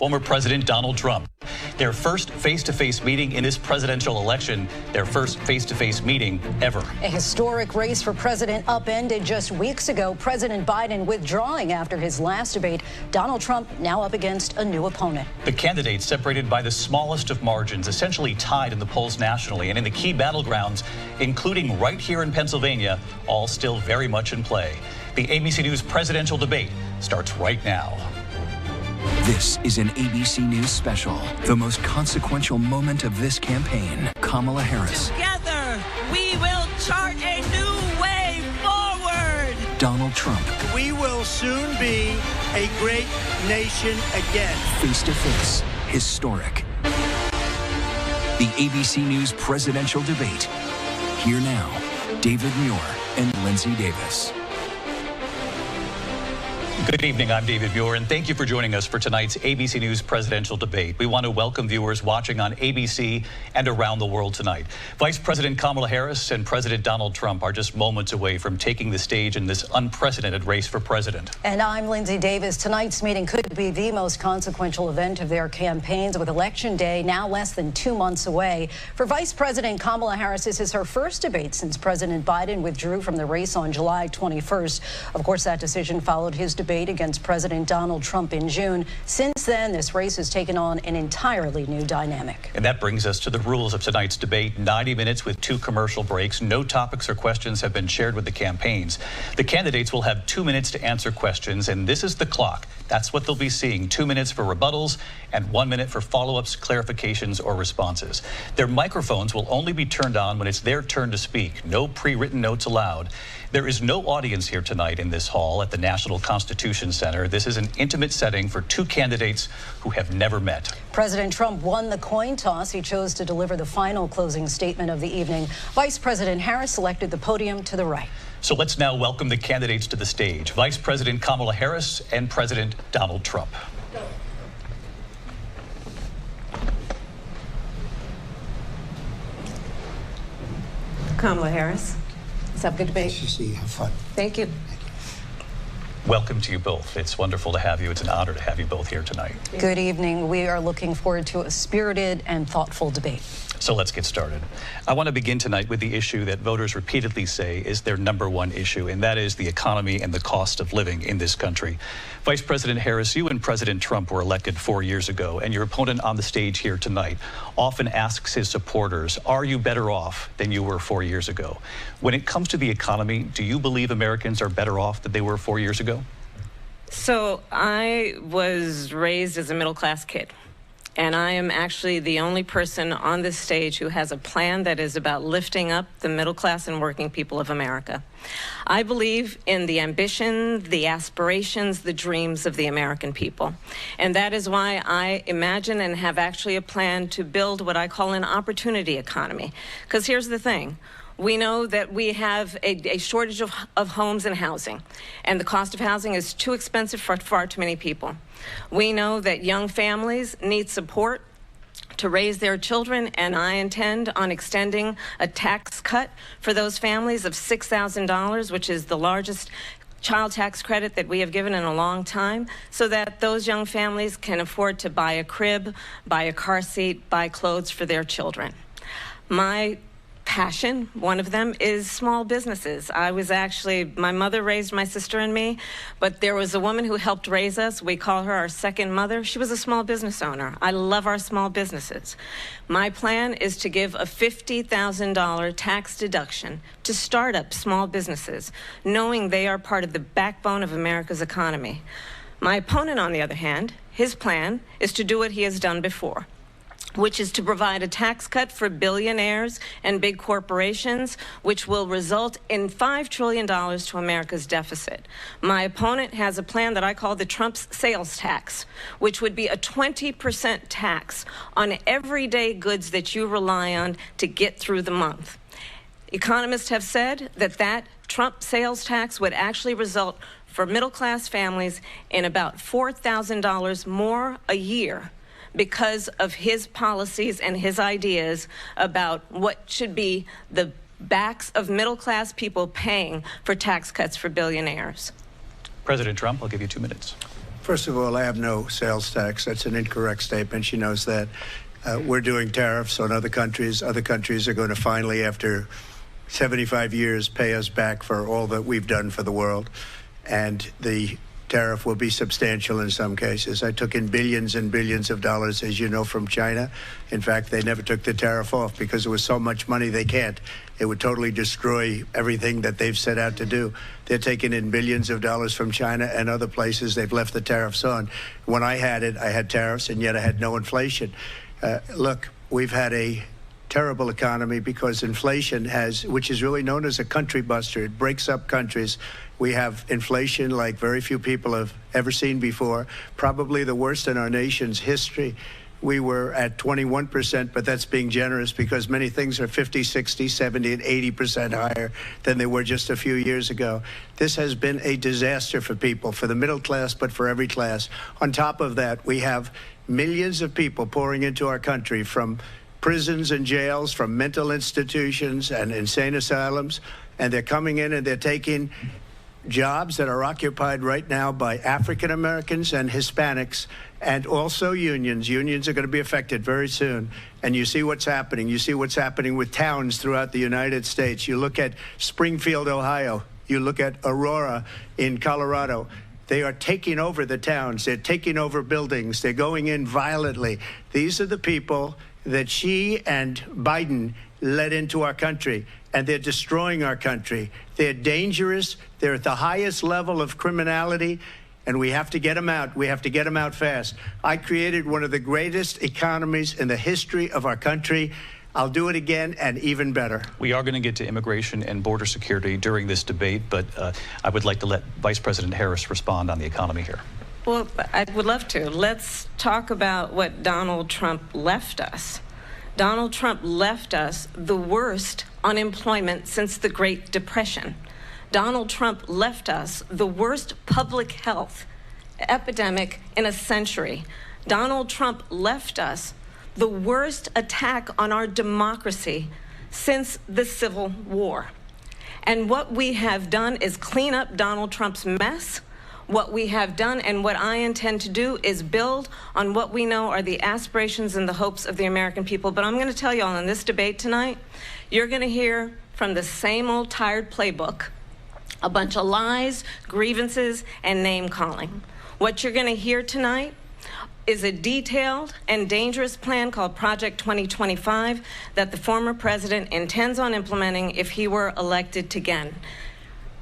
former President Donald Trump. Their first face-to-face meeting in this presidential election, their first face-to-face meeting ever. A historic race for president upended just weeks ago. President Biden withdrawing after his last debate. Donald Trump now up against a new opponent. The candidates separated by the smallest of margins, essentially tied in the polls nationally and in the key battlegrounds, including right here in Pennsylvania, all still very much in play. The ABC News presidential debate starts right now. This is an ABC News special. The most consequential moment of this campaign. Kamala Harris. Together, we will chart a new way forward. Donald Trump. We will soon be a great nation again. Face to face. Historic. The ABC News presidential debate. Here now, David Muir and Lindsay Davis. Good evening, I'm David Muir, and thank you for joining us for tonight's ABC News presidential debate. We want to welcome viewers watching on ABC and around the world tonight. Vice President Kamala Harris and President Donald Trump are just moments away from taking the stage in this unprecedented race for president. And I'm Lindsay Davis. Tonight's meeting could be the most consequential event of their campaigns, with Election Day now less than 2 months away. For Vice President Kamala Harris, this is her first debate since President Biden withdrew from the race on July 21st. Of course, that decision followed his debate against President Donald Trump in June. Since then, this race has taken on an entirely new dynamic. And that brings us to the rules of tonight's debate. 90 minutes with 2 commercial breaks. No topics or questions have been shared with the campaigns. The candidates will have 2 minutes to answer questions, and this is the clock. That's what they'll be seeing. 2 minutes for rebuttals and 1 minute for follow-ups, clarifications, or responses. Their microphones will only be turned on when it's their turn to speak. No pre-written notes allowed. There is no audience here tonight in this hall at the National Constitution Center. This is an intimate setting for 2 candidates who have never met. President Trump won the coin toss. He chose to deliver the final closing statement of the evening. Vice President Harris selected the podium to the right. So let's now welcome the candidates to the stage. Vice President Kamala Harris and President Donald Trump. Kamala Harris. Let's have a good debate. Nice to see you. Have fun. Thank you. Welcome to you both. It's wonderful to have you. It's an honor to have you both here tonight. Good evening. We are looking forward to a spirited and thoughtful debate. So let's get started. I want to begin tonight with the issue that voters repeatedly say is their #1 issue, and that is the economy and the cost of living in this country. Vice President Harris, you and President Trump were elected 4 years ago, and your opponent on the stage here tonight often asks his supporters, are you better off than you were 4 years ago? When it comes to the economy, do you believe Americans are better off than they were 4 years ago? So I was raised as a middle-class kid. And I am actually the only person on this stage who has a plan that is about lifting up the middle class and working people of America. I believe in the ambition, the aspirations, the dreams of the American people. And that is why I imagine and have actually a plan to build what I call an opportunity economy. Because here's the thing. We know that we have a shortage of homes and housing, and the cost of housing is too expensive for far too many people. We know that young families need support to raise their children, and I intend on extending a tax cut for those families of $6,000, which is the largest child tax credit that we have given in a long time, so that those young families can afford to buy a crib, buy a car seat, buy clothes for their children. My passion, one of them, is small businesses. My mother raised my sister and me, but there was a woman who helped raise us. We call her our second mother. She was a small business owner. I love our small businesses. My plan is to give a $50,000 tax deduction to start up small businesses, knowing they are part of the backbone of America's economy. My opponent, on the other hand, his plan is to do what he has done before, which is to provide a tax cut for billionaires and big corporations, which will result in $5 trillion to America's deficit. My opponent has a plan that I call the Trump's sales tax, which would be a 20% tax on everyday goods that you rely on to get through the month. Economists have said that Trump sales tax would actually result for middle-class families in about $4,000 more a year, because of his policies and his ideas about what should be the backs of middle-class people paying for tax cuts for billionaires. President Trump, I'll give you 2 minutes. First of all, I have no sales tax. That's an incorrect statement. She knows that. We're doing tariffs on other countries. Other countries are going to finally, after 75 years, pay us back for all that we've done for the world. And the tariff will be substantial in some cases. I took in billions and billions of dollars, as you know, from China. In fact, they never took the tariff off because there was so much money they can't. It would totally destroy everything that they've set out to do. They're taking in billions of dollars from China and other places. They've left the tariffs on. When I had it, I had tariffs, and yet I had no inflation. Look, we've had a terrible economy because inflation which is really known as a country buster. It breaks up countries. We have inflation like very few people have ever seen before, probably the worst in our nation's history. We were at 21%, but that's being generous because many things are 50, 60, 70, and 80% higher than they were just a few years ago. This has been a disaster for people, for the middle class, but for every class. On top of that, we have millions of people pouring into our country from prisons and jails, from mental institutions and insane asylums, and they're coming in and they're taking jobs that are occupied right now by African Americans and Hispanics, and also unions. Unions are going to be affected very soon. And you see what's happening. You see what's happening with towns throughout the United States. You look at Springfield, Ohio. You look at Aurora in Colorado. They are taking over the towns. They're taking over buildings. They're going in violently. These are the people that Xi and Biden led into our country, and they're destroying our country. They're dangerous. They're at the highest level of criminality, and we have to get them out. We have to get them out fast. I created one of the greatest economies in the history of our country. I'll do it again and even better. We are going to get to immigration and border security during this debate, but I would like to let Vice President Harris respond on the economy here. Well, I would love to. Let's talk about what Donald Trump left us. Donald Trump left us the worst unemployment since the Great Depression. Donald Trump left us the worst public health epidemic in a century. Donald Trump left us the worst attack on our democracy since the Civil War. And what we have done is clean up Donald Trump's mess. What we have done and what I intend to do is build on what we know are the aspirations and the hopes of the American people. But I'm going to tell you all in this debate tonight, you're going to hear from the same old tired playbook, a bunch of lies, grievances, and name-calling. What you're going to hear tonight is a detailed and dangerous plan called Project 2025 that the former president intends on implementing if he were elected again.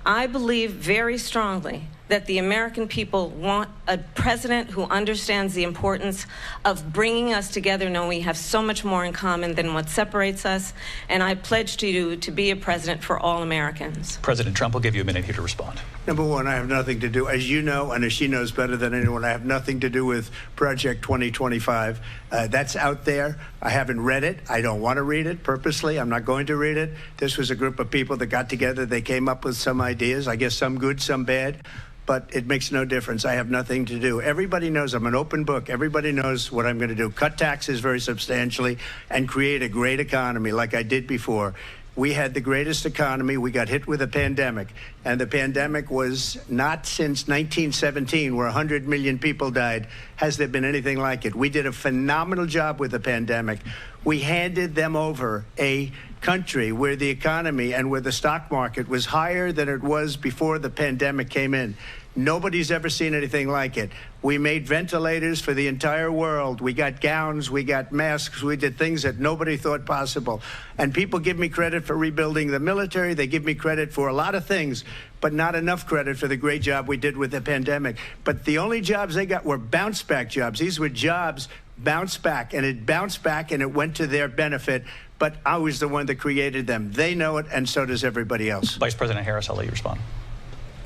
I believe very strongly that the American people want a president who understands the importance of bringing us together, knowing we have so much more in common than what separates us. And I pledge to you to be a president for all Americans. President Trump will give you a minute here to respond. Number one, I have nothing to do, as you know, and as she knows better than anyone, I have nothing to do with Project 2025. That's out there. I haven't read it. I don't want to read it purposely. I'm not going to read it. This was a group of people that got together. They came up with some ideas, I guess some good, some bad. But it makes no difference. I have nothing to do. Everybody knows I'm an open book. Everybody knows what I'm going to do. Cut taxes very substantially and create a great economy like I did before. We had the greatest economy. We got hit with a pandemic. And the pandemic was not since 1917, where 100 million people died, has there been anything like it. We did a phenomenal job with the pandemic. We handed them over a country where the economy and where the stock market was higher than it was before the pandemic came in. Nobody's ever seen anything like it. We made ventilators for the entire world. We got gowns, we got masks, we did things that nobody thought possible. And people give me credit for rebuilding the military. They give me credit for a lot of things, but not enough credit for the great job we did with the pandemic. But the only jobs they got were bounce back jobs. These were jobs bounced back, and it bounced back and it went to their benefit. But I was the one that created them. They know it, and so does everybody else. Vice President Harris, I'll let you respond.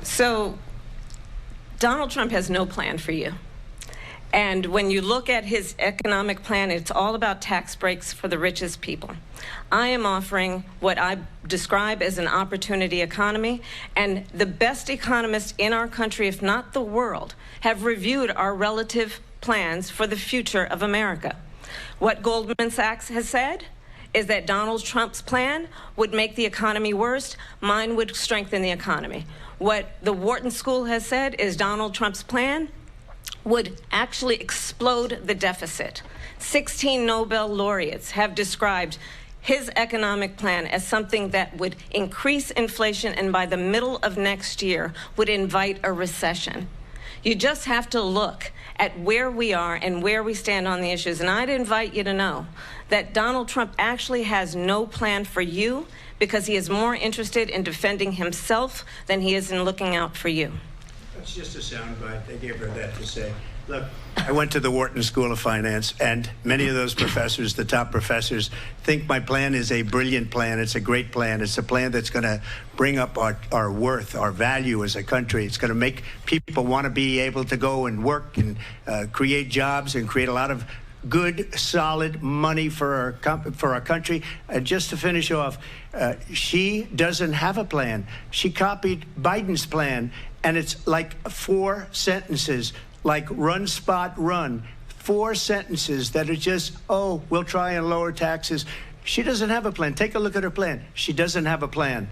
So Donald Trump has no plan for you. And when you look at his economic plan, it's all about tax breaks for the richest people. I am offering what I describe as an opportunity economy, and the best economists in our country, if not the world, have reviewed our relative plans for the future of America. What Goldman Sachs has said is that Donald Trump's plan would make the economy worse. Mine would strengthen the economy. What the Wharton School has said is Donald Trump's plan would actually explode the deficit. 16 Nobel laureates have described his economic plan as something that would increase inflation and by the middle of next year would invite a recession. You just have to look at where we are and where we stand on the issues. And I'd invite you to know that Donald Trump actually has no plan for you because he is more interested in defending himself than he is in looking out for you. That's just a soundbite. They gave her that to say. Look, I went to the Wharton School of Finance, and many of those professors, the top professors, think my plan is a brilliant plan. It's a great plan. It's a plan that's going to bring up our worth, our value as a country. It's going to make people want to be able to go and work and create jobs and create a lot of good, solid money for our country. Just to finish off, she doesn't have a plan. She copied Biden's plan, and it's like 4 sentences. Like run, spot, run. 4 sentences that are just, oh, we'll try and lower taxes. She doesn't have a plan. Take a look at her plan. She doesn't have a plan.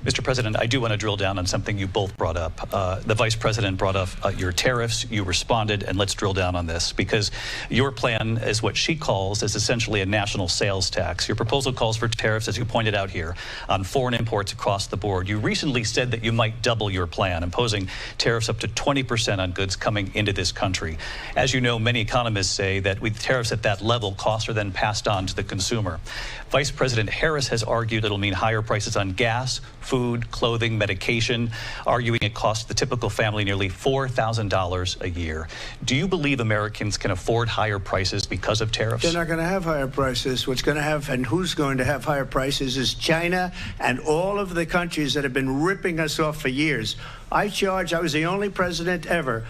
Mr. President, I do want to drill down on something you both brought up. The Vice President brought up your tariffs. You responded, and let's drill down on this, because your plan is what she calls is essentially a national sales tax. Your proposal calls for tariffs, as you pointed out here, on foreign imports across the board. You recently said that you might double your plan, imposing tariffs up to 20% on goods coming into this country. As you know, many economists say that with tariffs at that level, costs are then passed on to the consumer. Vice President Harris has argued it'll mean higher prices on gas, food, clothing, medication, arguing it costs the typical family nearly $4,000 a year. Do you believe Americans can afford higher prices because of tariffs? They're not going to have higher prices. What's going to have, and who's going to have higher prices, is China and all of the countries that have been ripping us off for years. I was the only president ever.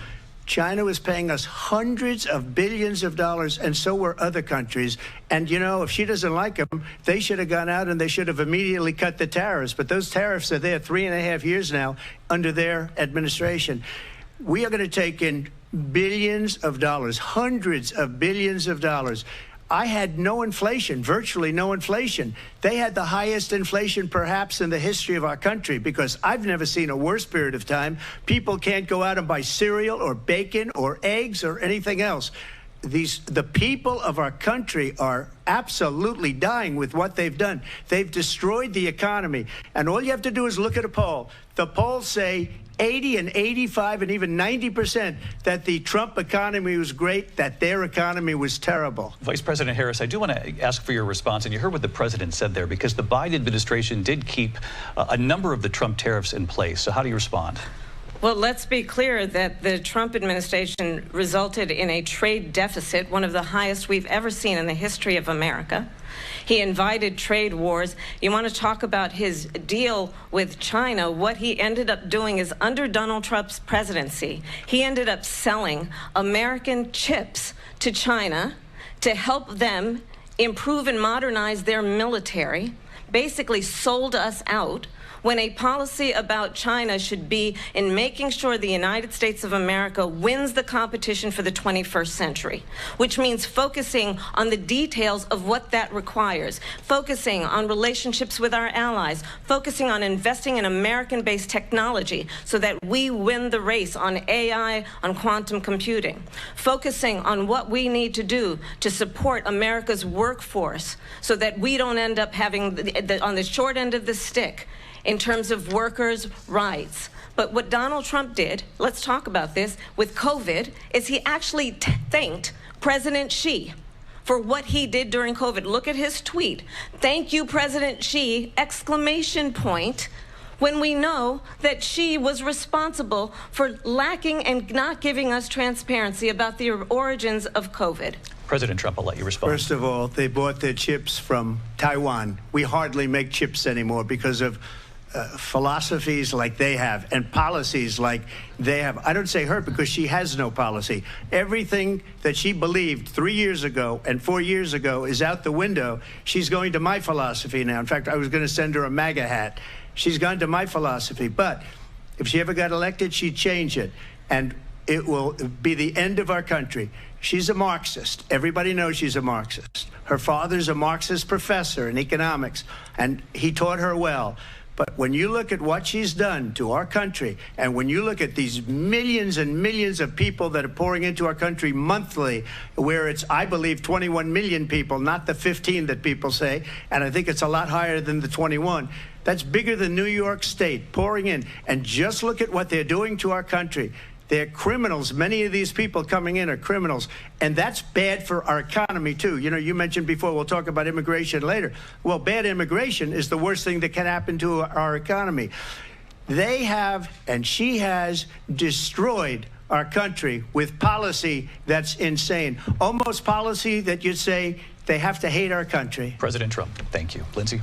China was paying us hundreds of billions of dollars, and so were other countries. And, you know, if she doesn't like them, they should have gone out and they should have immediately cut the tariffs. But those tariffs are there 3.5 years now under their administration. We are going to take in billions of dollars, hundreds of billions of dollars. I had no inflation, virtually no inflation. They had the highest inflation perhaps in the history of our country, because I've never seen a worse period of time. People can't go out and buy cereal or bacon or eggs or anything else. The people of our country are absolutely dying with what they've done. They've destroyed the economy. And all you have to do is look at a poll. The polls say 80 and 85 and even 90% that the Trump economy was great, that their economy was terrible. Vice President Harris, I do want to ask for your response, and you heard what the president said there, because the Biden administration did keep a number of the Trump tariffs in place. So how do you respond? Well, let's be clear that the Trump administration resulted in a trade deficit, one of the highest we've ever seen in the history of America. He invited trade wars. You want to talk about his deal with China? What he ended up doing is, under Donald Trump's presidency, he ended up selling American chips to China to help them improve and modernize their military, basically sold us out, when a policy about China should be in making sure the United States of America wins the competition for the 21st century, which means focusing on the details of what that requires, focusing on relationships with our allies, focusing on investing in American-based technology so that we win the race on AI, on quantum computing, focusing on what we need to do to support America's workforce so that we don't end up having on the short end of the stick in terms of workers' rights. But what Donald Trump did, let's talk about this, with COVID, is he actually thanked President Xi for what he did during COVID. Look at his tweet. Thank you, President Xi, exclamation point, when we know that Xi was responsible for lacking and not giving us transparency about the origins of COVID. President Trump, I'll let you respond. First of all, they bought their chips from Taiwan. We hardly make chips anymore because of philosophies like they have and policies like they have. I don't say her because she has no policy. Everything that she believed 3 years ago and 4 years ago is out the window. She's going to my philosophy now. In fact, I was going to send her a MAGA hat. She's gone to my philosophy. But if she ever got elected, she'd change it. And it will be the end of our country. She's a Marxist. Everybody knows she's a Marxist. Her father's a Marxist professor in economics, and he taught her well. But when you look at what she's done to our country, and when you look at these millions and millions of people that are pouring into our country monthly, where it's, I believe, 21 million people, not the 15 that people say, and I think it's a lot higher than the 21. That's bigger than New York State pouring in. And just look at what they're doing to our country. They're criminals. Many of these people coming in are criminals. And that's bad for our economy, too. You know, you mentioned before, we'll talk about immigration later. Well, bad immigration is the worst thing that can happen to our economy. They have, and she has, destroyed our country with policy that's insane. Almost policy that you'd say they have to hate our country. President Trump, thank you. Lindsay?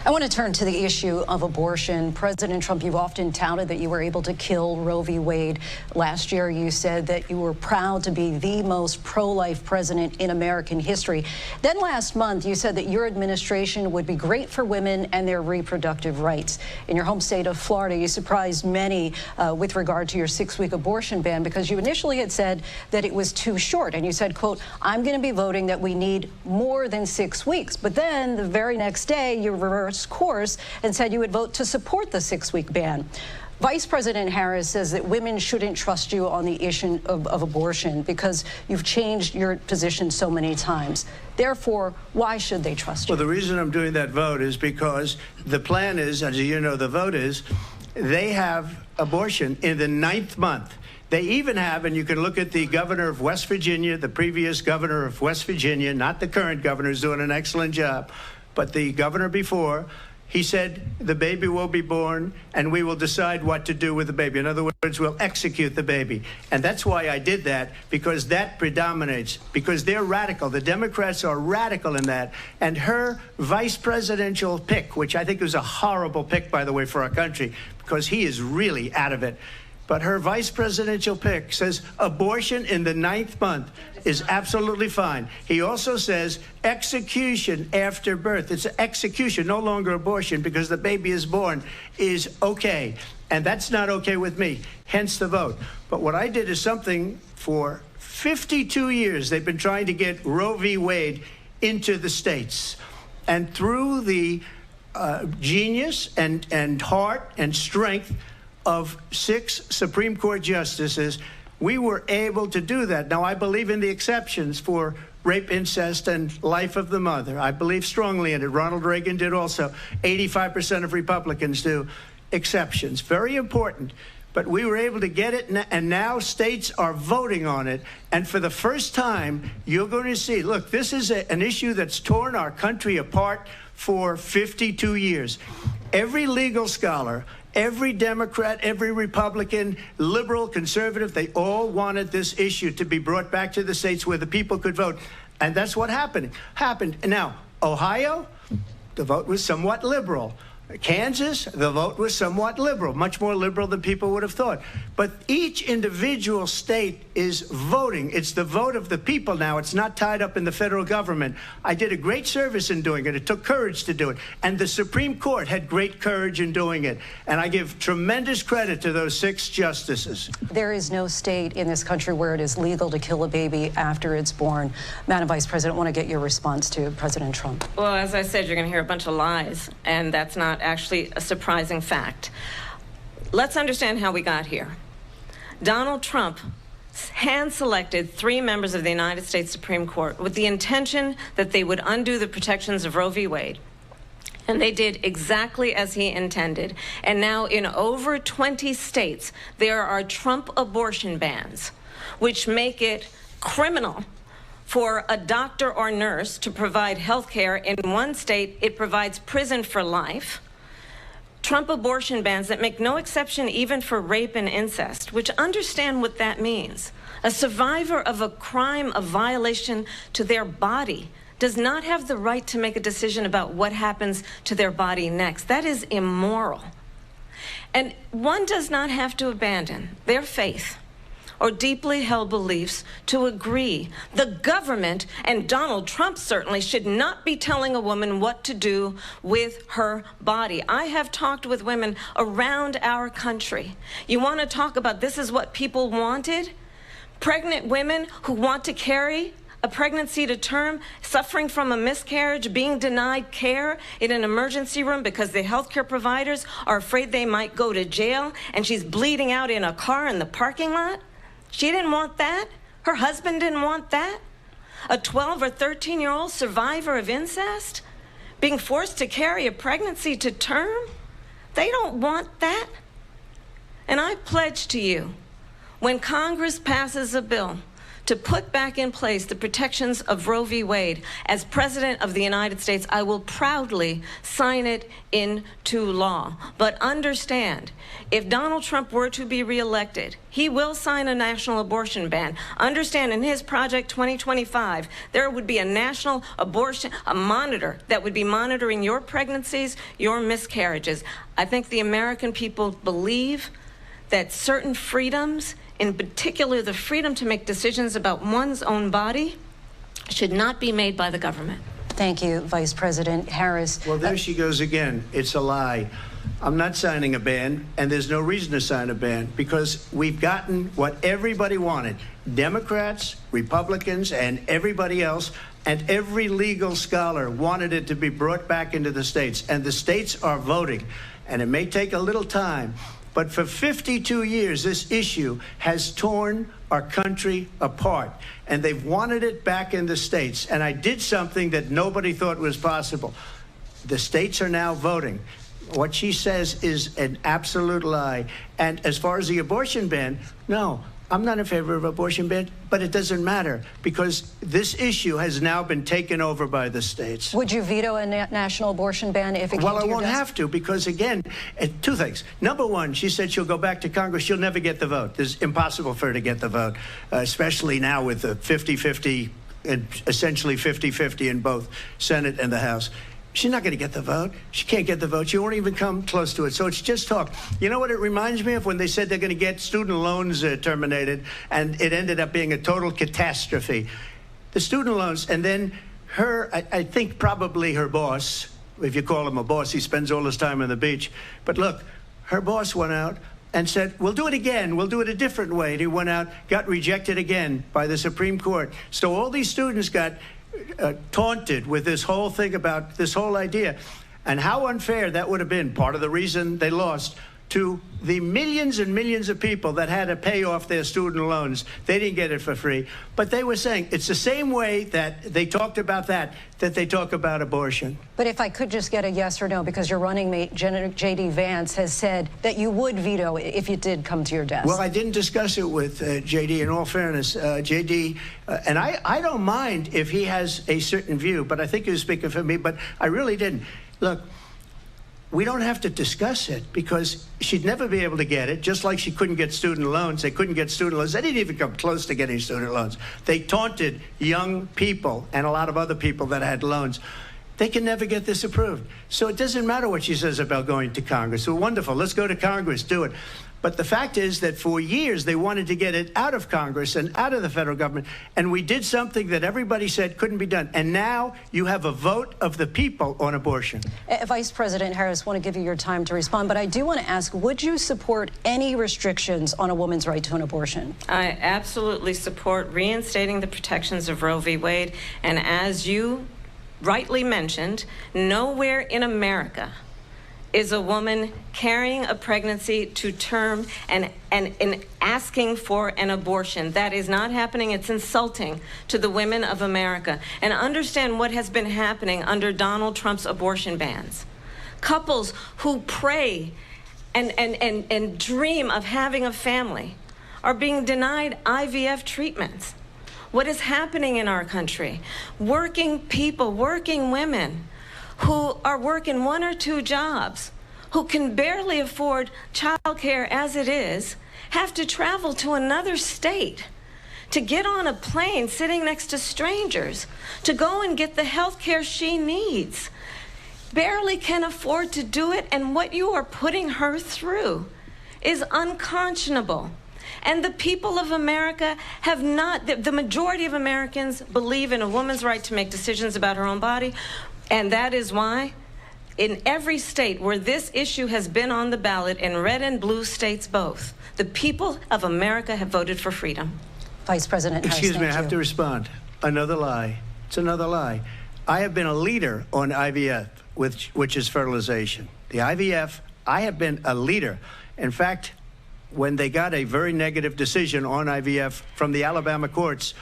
I want to turn to the issue of abortion. President Trump, you've often touted that you were able to kill Roe v. Wade. Last year, you said that you were proud to be the most pro-life president in American history. Then last month, you said that your administration would be great for women and their reproductive rights. In your home state of Florida, you surprised many with regard to your 6-week abortion ban, because you initially had said that it was too short. And you said, quote, I'm going to be voting that we need more than 6 weeks. But then the very next day, you reversed course and said you would vote to support the 6-week ban. Vice President Harris says that women shouldn't trust you on the issue of abortion because you've changed your position so many times. Therefore, why should they trust you? Well, the reason I'm doing that vote is because the plan is, as you know, the vote is, they have abortion in the 9th month. They even have, and you can look at the governor of West Virginia, the previous governor of West Virginia, not the current governor, who's doing an excellent job, but the governor before, he said the baby will be born and we will decide what to do with the baby. In other words, we'll execute the baby. And that's why I did that, because that predominates, because they're radical. The Democrats are radical in that. And her vice presidential pick, which I think was a horrible pick, by the way, for our country, because he is really out of it. But her vice presidential pick says abortion in the 9th month is absolutely fine. He also says execution after birth. It's execution, no longer abortion, because the baby is born, is okay. And that's not okay with me, hence the vote. But what I did is something for 52 years. They've been trying to get Roe v. Wade into the states. And through the genius and heart and strength of 6 Supreme Court justices, we were able to do that. Now, I believe in the exceptions for rape, incest, and life of the mother. I believe strongly in it. Ronald Reagan did also. 85% of Republicans do. Exceptions. Very important. But we were able to get it, and now states are voting on it. And for the first time, you're going to see, look, this is an issue that's torn our country apart for 52 years. Every legal scholar, every Democrat, every Republican, liberal, conservative, they all wanted this issue to be brought back to the states where the people could vote. And that's what happened. Now, Ohio, the vote was somewhat liberal. Kansas, the vote was somewhat liberal, much more liberal than people would have thought. But each individual state is voting. It's the vote of the people now. It's not tied up in the federal government. I did a great service in doing it. It took courage to do it. And the Supreme Court had great courage in doing it. And I give tremendous credit to those 6 justices. There is no state in this country where it is legal to kill a baby after it's born. Madam Vice President, I want to get your response to President Trump. Well, as I said, you're going to hear a bunch of lies, and that's not actually a surprising fact. Let's understand how we got here. Donald Trump hand-selected 3 members of the United States Supreme Court with the intention that they would undo the protections of Roe v. Wade. And they did exactly as he intended. And now in over 20 states, there are Trump abortion bans, which make it criminal for a doctor or nurse to provide health care. In one state, it provides prison for life. Trump abortion bans that make no exception even for rape and incest, which understand what that means. A survivor of a crime of violation to their body does not have the right to make a decision about what happens to their body next. That is immoral. And one does not have to abandon their faith or deeply held beliefs to agree. The government, and Donald Trump certainly, should not be telling a woman what to do with her body. I have talked with women around our country. You want to talk about this is what people wanted? Pregnant women who want to carry a pregnancy to term, suffering from a miscarriage, being denied care in an emergency room because the healthcare providers are afraid they might go to jail, and she's bleeding out in a car in the parking lot? She didn't want that. Her husband didn't want that. A 12 or 13-year-old survivor of incest being forced to carry a pregnancy to term? They don't want that. And I pledge to you, when Congress passes a bill to put back in place the protections of Roe v. Wade, as President of the United States, I will proudly sign it into law. But understand, if Donald Trump were to be reelected, he will sign a national abortion ban. Understand, in his Project 2025, there would be a national abortion, a monitor that would be monitoring your pregnancies, your miscarriages. I think the American people believe that certain freedoms, in particular the freedom to make decisions about one's own body, should not be made by the government. Thank you, Vice President Harris. Well, there she goes again. It's a lie. I'm not signing a ban, and there's no reason to sign a ban, because we've gotten what everybody wanted. Democrats, Republicans, and everybody else, and every legal scholar wanted it to be brought back into the states, and the states are voting. And it may take a little time, but for 52 years, this issue has torn our country apart, and they've wanted it back in the states. And I did something that nobody thought was possible. The states are now voting. What she says is an absolute lie. And as far as the abortion ban, no, I'm not in favor of abortion ban, but it doesn't matter, because this issue has now been taken over by the states. Would you veto a national abortion ban if it came to your desk? Well, I won't have to, because, again, two things. Number one, she said she'll go back to Congress. She'll never get the vote. It's impossible for her to get the vote, especially now with the 50-50, essentially 50-50 in both Senate and the House. She's not going to get the vote. She can't get the vote. She won't even come close to it. So it's just talk. You know what it reminds me of? When they said they're going to get student loans terminated, and it ended up being a total catastrophe. The student loans, and then her, I think probably her boss, if you call him a boss, he spends all his time on the beach. But look, her boss went out and said, we'll do it again. We'll do it a different way. And he went out, got rejected again by the Supreme Court. So all these students got taunted with this whole thing about this whole idea, and how unfair that would have been. Part of the reason they lost, to the millions and millions of people that had to pay off their student loans. They didn't get it for free, but they were saying it's the same way that they talked about that they talk about abortion. But if I could just get a yes or no, because your running mate, J.D. Vance, has said that you would veto it if it did come to your desk. Well, I didn't discuss it with J.D. In all fairness, J.D., and I don't mind if he has a certain view, but I think he was speaking for me, but I really didn't. Look, we don't have to discuss it, because she'd never be able to get it, just like she couldn't get student loans. They couldn't get student loans. They didn't even come close to getting student loans. They taunted young people and a lot of other people that had loans. They can never get this approved. So it doesn't matter what she says about going to Congress. So wonderful. Let's go to Congress. Do it. But the fact is that for years they wanted to get it out of Congress and out of the federal government, and we did something that everybody said couldn't be done. And now you have a vote of the people on abortion. Vice President Harris, I want to give you your time to respond, but I do want to ask, would you support any restrictions on a woman's right to an abortion? I absolutely support reinstating the protections of Roe v. Wade, and as you rightly mentioned, nowhere in America is a woman carrying a pregnancy to term and asking for an abortion. That is not happening. It's insulting to the women of America. And understand what has been happening under Donald Trump's abortion bans. Couples who pray and dream of having a family are being denied IVF treatments. What is happening in our country? Working people, working women, who are working 1 or 2 jobs, who can barely afford child care as it is, have to travel to another state to get on a plane sitting next to strangers to go and get the health care she needs. Barely can afford to do it, and what you are putting her through is unconscionable. And the people of America have not, the majority of Americans believe in a woman's right to make decisions about her own body. And that is why in every state where this issue has been on the ballot, in red and blue states both, the people of America have voted for freedom. Vice President Harris, excuse me, I have you. to respond. Another lie. It's another lie. I have been a leader on IVF, which is fertilization. The IVF, I have been a leader. In fact, when they got a very negative decision on IVF from the Alabama courts,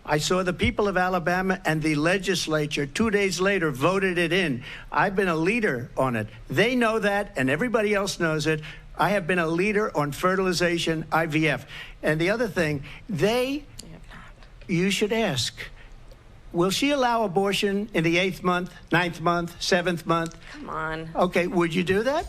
I saw the people of Alabama and the legislature 2 days later voted it in. I've been a leader on it. They know that, and everybody else knows it. I have been a leader on fertilization, IVF. And the other thing, you should ask, will she allow abortion in the 8th month, 9th month, 7th month? Come on. Okay, would you do that?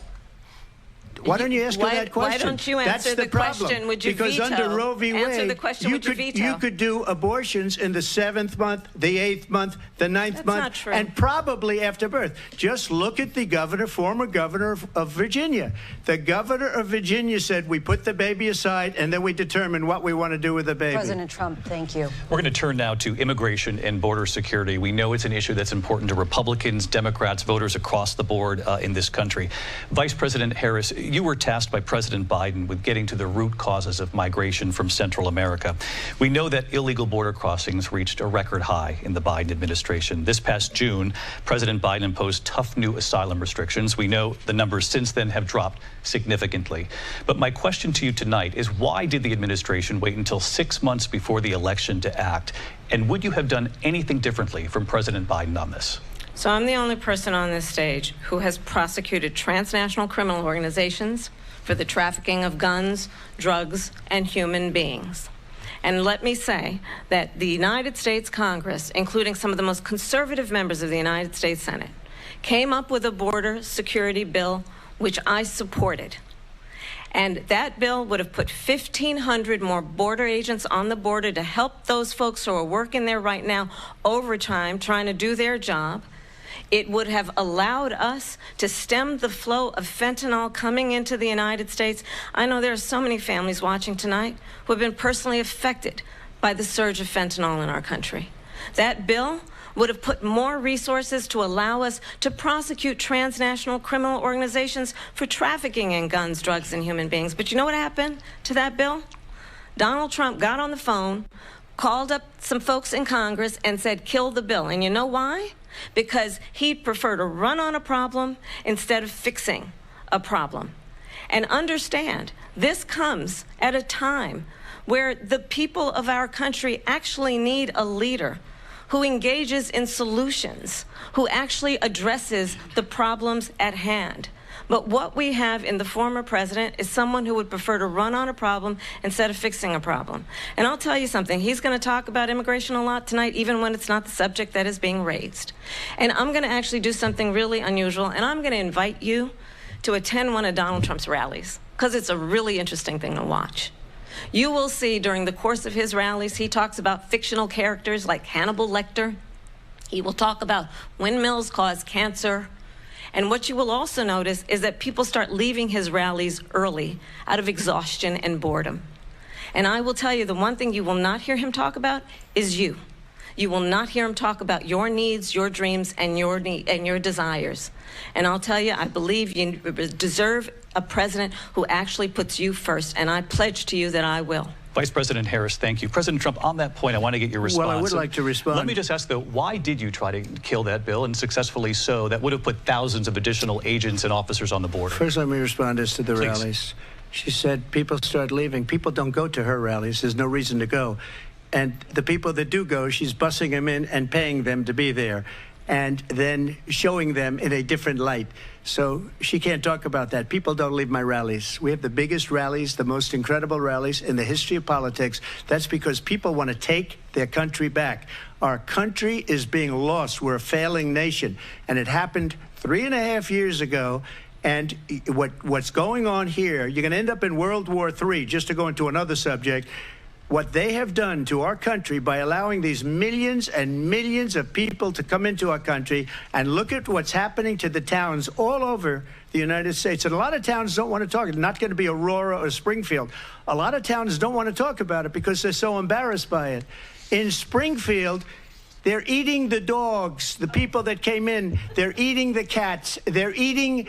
Why don't you ask her that question? Why don't you answer the question? Would you because veto? Under Roe v. Wade, answer the question, would you veto? You could do abortions in the 7th month, the 8th month, the 9th month, not true. and probably after birth. Just look at the governor, former governor of Virginia. The governor of Virginia said, we put the baby aside, and then we determine what we want to do with the baby. President Trump, thank you. We're going to turn now to immigration and border security. We know it's an issue that's important to Republicans, Democrats, voters across the board in this country. Vice President Harris, you were tasked by President Biden with getting to the root causes of migration from Central America. We know that illegal border crossings reached a record high in the Biden administration. This past June, President Biden imposed tough new asylum restrictions. We know the numbers since then have dropped significantly. But my question to you tonight is, why did the administration wait until 6 months before the election to act? And would you have done anything differently from President Biden on this? So I'm the only person on this stage who has prosecuted transnational criminal organizations for the trafficking of guns, drugs, and human beings. And let me say that the United States Congress, including some of the most conservative members of the United States Senate, came up with a border security bill which I supported. And that bill would have put 1,500 more border agents on the border to help those folks who are working there right now overtime trying to do their job. It would have allowed us to stem the flow of fentanyl coming into the United States. I know there are so many families watching tonight who have been personally affected by the surge of fentanyl in our country. That bill would have put more resources to allow us to prosecute transnational criminal organizations for trafficking in guns, drugs, and human beings. But you know what happened to that bill? Donald Trump got on the phone, called up some folks in Congress, and said, kill the bill. And you know why? Because he'd prefer to run on a problem instead of fixing a problem. And understand, this comes at a time where the people of our country actually need a leader who engages in solutions, who actually addresses the problems at hand. But what we have in the former president is someone who would prefer to run on a problem instead of fixing a problem. And I'll tell you something, he's going to talk about immigration a lot tonight, even when it's not the subject that is being raised. And I'm going to actually do something really unusual, and I'm going to invite you to attend one of Donald Trump's rallies, because it's a really interesting thing to watch. You will see during the course of his rallies, he talks about fictional characters like Hannibal Lecter. He will talk about windmills cause cancer. And what you will also notice is that people start leaving his rallies early out of exhaustion and boredom. And I will tell you, the one thing you will not hear him talk about is you. You will not hear him talk about your needs, your dreams, and your desires. And I'll tell you, I believe you deserve a president who actually puts you first, and I pledge to you that I will. Vice President Harris, thank you. President Trump, on that point, I want to get your response. Well, I would like to respond. Let me just ask, though, why did you try to kill that bill, and successfully so, that would have put thousands of additional agents and officers on the border? First, let me respond as to the Please. rallies. She said people start leaving. People don't go to her rallies. There's no reason to go. And the people that do go, she's bussing them in and paying them to be there, and then showing them in a different light. So she can't talk about that. People don't leave my rallies. We have the biggest rallies, the most incredible rallies in the history of politics. That's because people want to take their country back. Our country is being lost. We're a failing nation. And it happened 3.5 years ago. And what's going on here, you're going to end up in World War III, just to go into another subject. What they have done to our country by allowing these millions and millions of people to come into our country, and look at what's happening to the towns all over the United States. And a lot of towns don't want to talk. It's not going to be Aurora or Springfield. A lot of towns don't want to talk about it because they're so embarrassed by it. In Springfield, they're eating the dogs, the people that came in. They're eating the cats. They're eating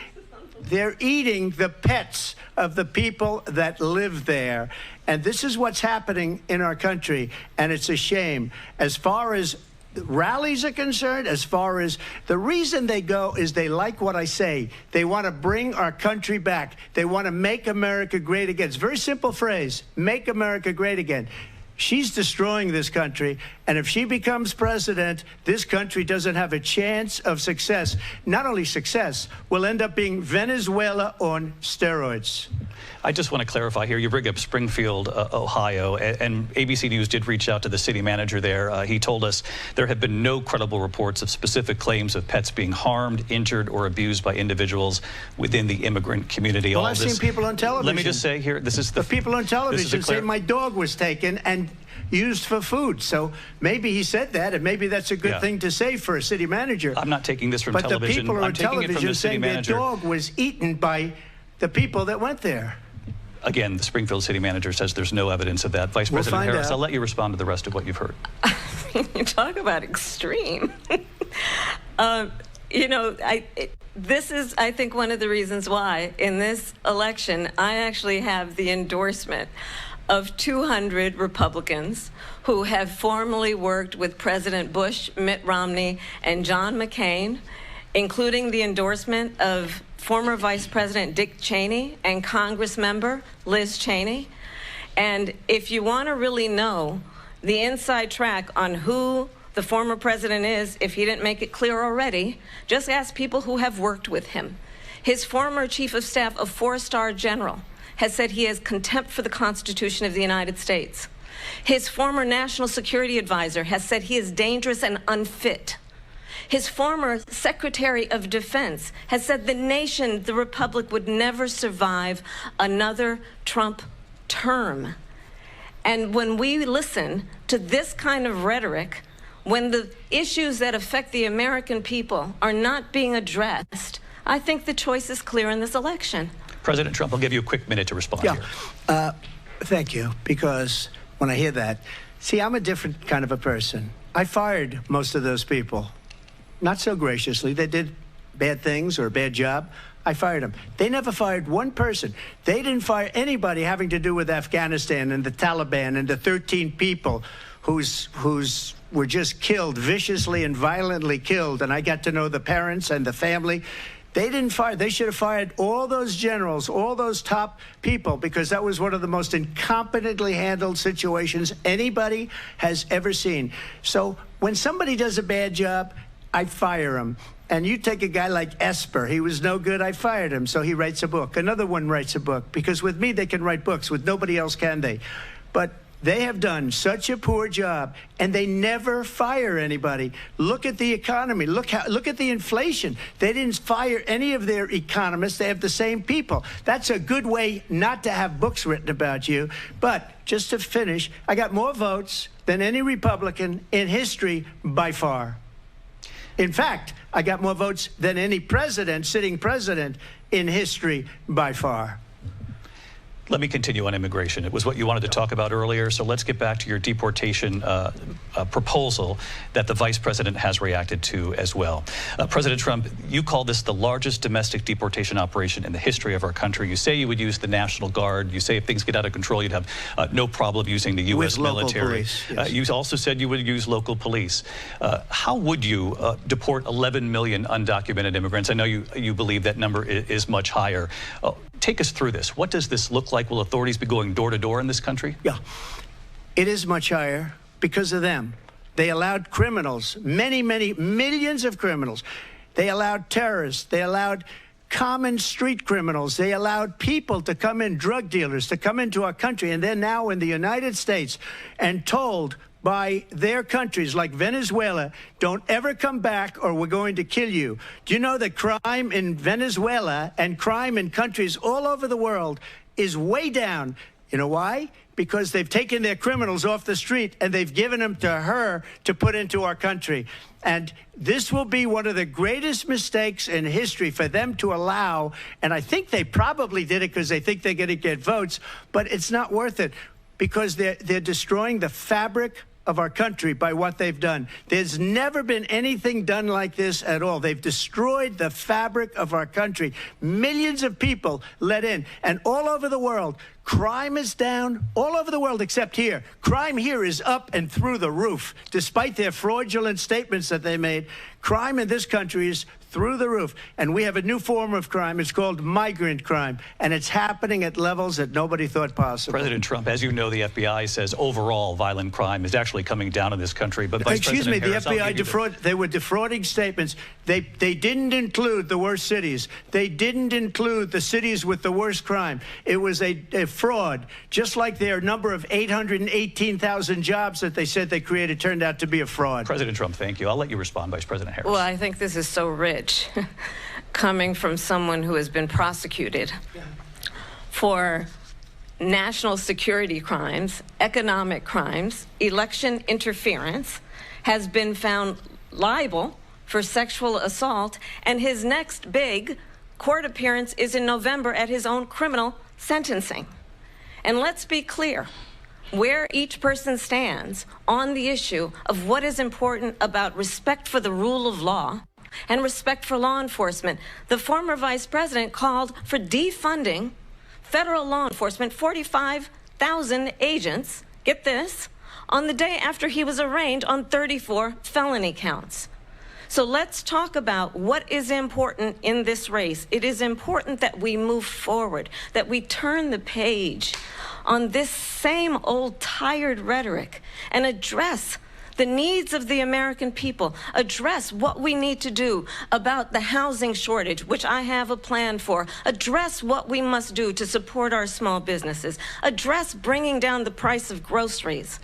They're eating the pets of the people that live there. And this is what's happening in our country, and it's a shame. As far as rallies are concerned, as far as the reason they go is they like what I say. They want to bring our country back. They want to make America great again. It's a very simple phrase, make America great again. She's destroying this country, and if she becomes president, this country doesn't have a chance of success. Not only success, we'll end up being Venezuela on steroids. I just want to clarify here. You bring up Springfield, Ohio, and ABC News did reach out to the city manager there. He told us there have been no credible reports of specific claims of pets being harmed, injured, or abused by individuals within the immigrant community. Well, I've seen people on television. Let me just say here, this is the people on television say my dog was taken and used for food. So maybe he said that, and maybe that's a good thing to say for a city manager. I'm not taking this from but television. But the people on taking television it from the city saying manager. their dog was eaten by the people that went there. Again, the Springfield city manager says there's no evidence of that. Vice President Harris, I'll let you respond to the rest of what you've heard. You talk about extreme. You know, this is, I think, one of the reasons why in this election I actually have the endorsement of 200 Republicans who have formally worked with President Bush, Mitt Romney, and John McCain, including the endorsement of former Vice President Dick Cheney and Congress member Liz Cheney. And if you want to really know the inside track on who the former president is, if he didn't make it clear already, just ask people who have worked with him. His former chief of staff, a 4-star general, has said he has contempt for the Constitution of the United States. His former national security advisor has said he is dangerous and unfit. His former Secretary of Defense has said the nation, the Republic, would never survive another Trump term. And when we listen to this kind of rhetoric, when the issues that affect the American people are not being addressed, I think the choice is clear in this election. President Trump, I'll give you a quick minute to respond here. Thank you, because when I hear that, see, I'm a different kind of a person. I fired most of those people. Not so graciously. They did bad things or a bad job. I fired them. They never fired one person. They didn't fire anybody having to do with Afghanistan and the Taliban and the 13 people who's were just killed, viciously and violently killed. And I got to know the parents and the family. They didn't fire. They should have fired all those generals, all those top people, because that was one of the most incompetently handled situations anybody has ever seen. So when somebody does a bad job, I fire him. And you take a guy like Esper. He was no good. I fired him. So he writes a book. Another one writes a book. Because with me, they can write books. With nobody else can they. But they have done such a poor job, and they never fire anybody. Look at the economy. Look at the inflation. They didn't fire any of their economists. They have the same people. That's a good way not to have books written about you. But just to finish, I got more votes than any Republican in history by far. In fact, I got more votes than any president, sitting president, in history by far. Let me continue on immigration. It was what you wanted to talk about earlier, so let's get back to your deportation proposal that the vice president has reacted to as well. President Trump, you call this the largest domestic deportation operation in the history of our country. You say you would use the National Guard. You say if things get out of control, you'd have no problem using the U.S. military. Police, yes. You also said you would use local police. How would you deport 11 million undocumented immigrants? I know you believe that number is much higher. Take us through this. What does this look like? Will authorities be going door to door in this country? Yeah, it is much higher because of them. They allowed criminals, many millions of criminals. They allowed terrorists. They allowed common street criminals. They allowed people to come in, drug dealers, to come into our country. And they're now in the United States and told by their countries like Venezuela, don't ever come back or we're going to kill you. Do you know that crime in Venezuela and crime in countries all over the world is way down? You know why? Because they've taken their criminals off the street and they've given them to her to put into our country. And this will be one of the greatest mistakes in history for them to allow. And I think they probably did it because they think they're going to get votes, but it's not worth it, because they're destroying the fabric of our country by what they've done. There's never been anything done like this at all. They've destroyed the fabric of our country. Millions of people let in, and all over the world, crime is down all over the world except here. Crime here is up and through the roof. Despite their fraudulent statements that they made, crime in this country is through the roof. And we have a new form of crime. It's called migrant crime, and it's happening at levels that nobody thought possible. President Trump, as you know, the FBI says overall violent crime is actually coming down in this country. But Vice Excuse me, President the Harris, FBI they were defrauding statements. They didn't include the worst cities. They didn't include the cities with the worst crime. It was a fraud, just like their number of 818,000 jobs that they said they created turned out to be a fraud. President Trump, thank you. I'll let you respond, Vice President Harris. Well, I think this is so rich coming from someone who has been prosecuted for national security crimes, economic crimes, election interference, has been found liable for sexual assault, and his next big court appearance is in November at his own criminal sentencing. And let's be clear where each person stands on the issue of what is important about respect for the rule of law and respect for law enforcement. The former vice president called for defunding federal law enforcement, 45,000 agents, get this, on the day after he was arraigned on 34 felony counts. So let's talk about what is important in this race. It is important that we move forward, that we turn the page on this same old tired rhetoric and address the needs of the American people, address what we need to do about the housing shortage, which I have a plan for, address what we must do to support our small businesses, address bringing down the price of groceries.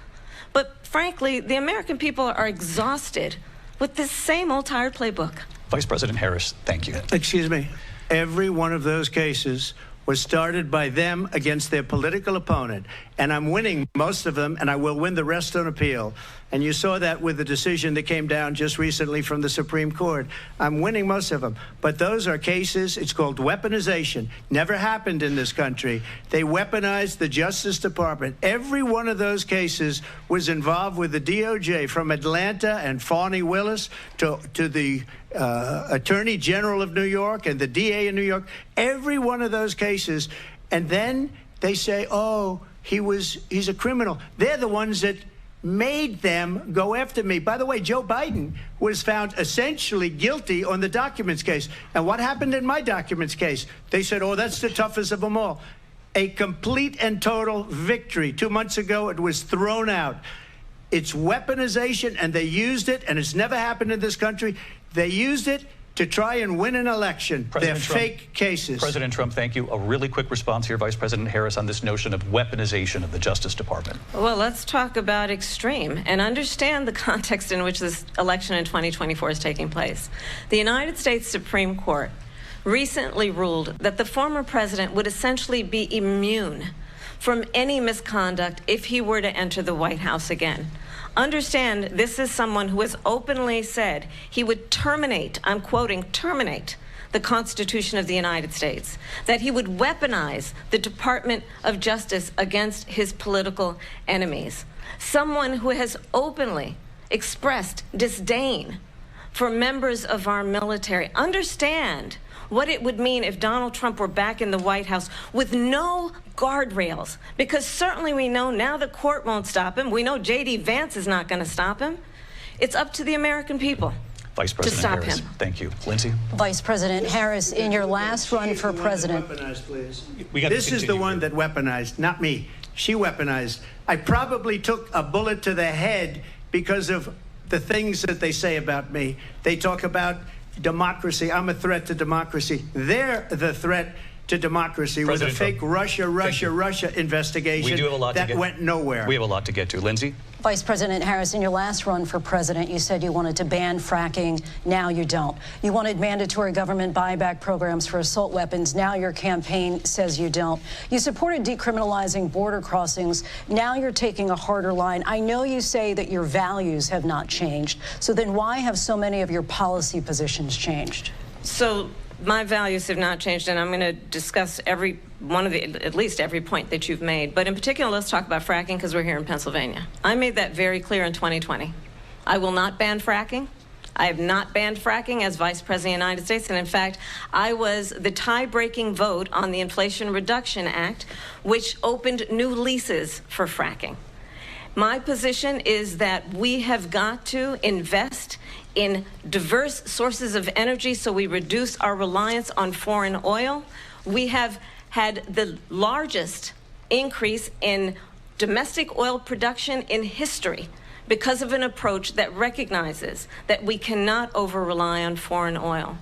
But frankly, the American people are exhausted with this same old tired playbook. Vice President Harris, thank you. Excuse me. Every one of those cases was started by them against their political opponent. And I'm winning most of them, and I will win the rest on appeal. And you saw that with the decision that came down just recently from the Supreme Court. I'm winning most of them. But those are cases, it's called weaponization. Never happened in this country. They weaponized the Justice Department. Every one of those cases was involved with the DOJ, from Atlanta and Fani Willis to the Attorney General of New York and the DA in New York. Every one of those cases. And then they say, oh, he's a criminal. They're the ones that made them go after me. By the way, Joe Biden was found essentially guilty on the documents case. And what happened in my documents case? They said, oh, that's the toughest of them all. A complete and total victory. 2 months ago, it was thrown out. It's weaponization, and they used it, and it's never happened in this country. They used it to try and win an election. They're fake cases. President Trump, thank you. A really quick response here, Vice President Harris, on this notion of weaponization of the Justice Department. Well, let's talk about extreme and understand the context in which this election in 2024 is taking place. The United States Supreme Court recently ruled that the former president would essentially be immune from any misconduct if he were to enter the White House again. Understand, this is someone who has openly said he would terminate, I'm quoting, terminate the Constitution of the United States, that he would weaponize the Department of Justice against his political enemies. Someone who has openly expressed disdain for members of our military. Understand what it would mean if Donald Trump were back in the White House with no guardrails, because certainly we know now the court won't stop him. We know J.D. Vance is not going to stop him. It's up to the American people Vice President to stop Harris, him. Thank you. Lindsay? Vice President Harris, in your last run for president. This is the one that weaponized, not me. She weaponized. I probably took a bullet to the head because of the things that they say about me. They talk about democracy. I'm a threat to democracy. They're the threat to democracy with a fake Russia investigation we do have a lot that went nowhere. We have a lot to get to. Lindsay? Vice President Harris, in your last run for president, you said you wanted to ban fracking. Now you don't. You wanted mandatory government buyback programs for assault weapons. Now your campaign says you don't. You supported decriminalizing border crossings. Now you're taking a harder line. I know you say that your values have not changed. So then why have so many of your policy positions changed? So my values have not changed, and I'm going to discuss every at least every point that you've made. But in particular, let's talk about fracking because we're here in Pennsylvania. I made that very clear in 2020. I will not ban fracking. I have not banned fracking as Vice President of the United States, and in fact, I was the tie-breaking vote on the Inflation Reduction Act, which opened new leases for fracking. My position is that we have got to invest in diverse sources of energy so we reduce our reliance on foreign oil. We have had the largest increase in domestic oil production in history because of an approach that recognizes that we cannot over-rely on foreign oil.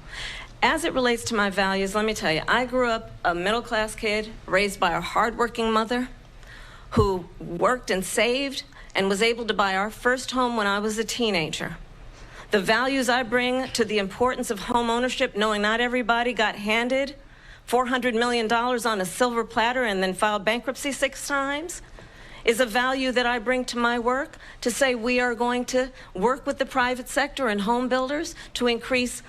As it relates to my values, let me tell you, I grew up a middle-class kid raised by a hardworking mother who worked and saved and was able to buy our first home when I was a teenager. The values I bring to the importance of home ownership, knowing not everybody got handed $400 million on a silver platter and then filed bankruptcy 6 times, is a value that I bring to my work to say we are going to work with the private sector and home builders to increase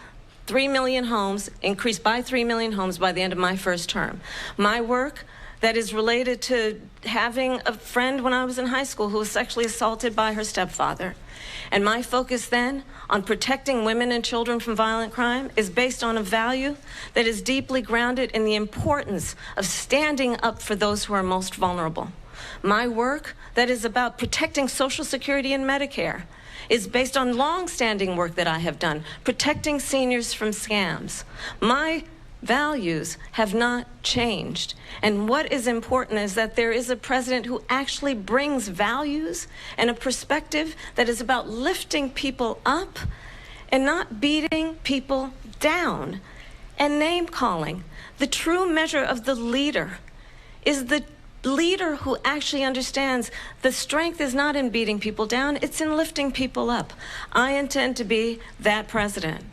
3 million homes, increase by 3 million homes by the end of my first term. My work that is related to having a friend when I was in high school who was sexually assaulted by her stepfather. And my focus then on protecting women and children from violent crime is based on a value that is deeply grounded in the importance of standing up for those who are most vulnerable. My work that is about protecting Social Security and Medicare is based on long-standing work that I have done, protecting seniors from scams. My values have not changed. And what is important is that there is a president who actually brings values and a perspective that is about lifting people up and not beating people down and name-calling. The true measure of the leader is the leader who actually understands the strength is not in beating people down, it's in lifting people up. I intend to be that president.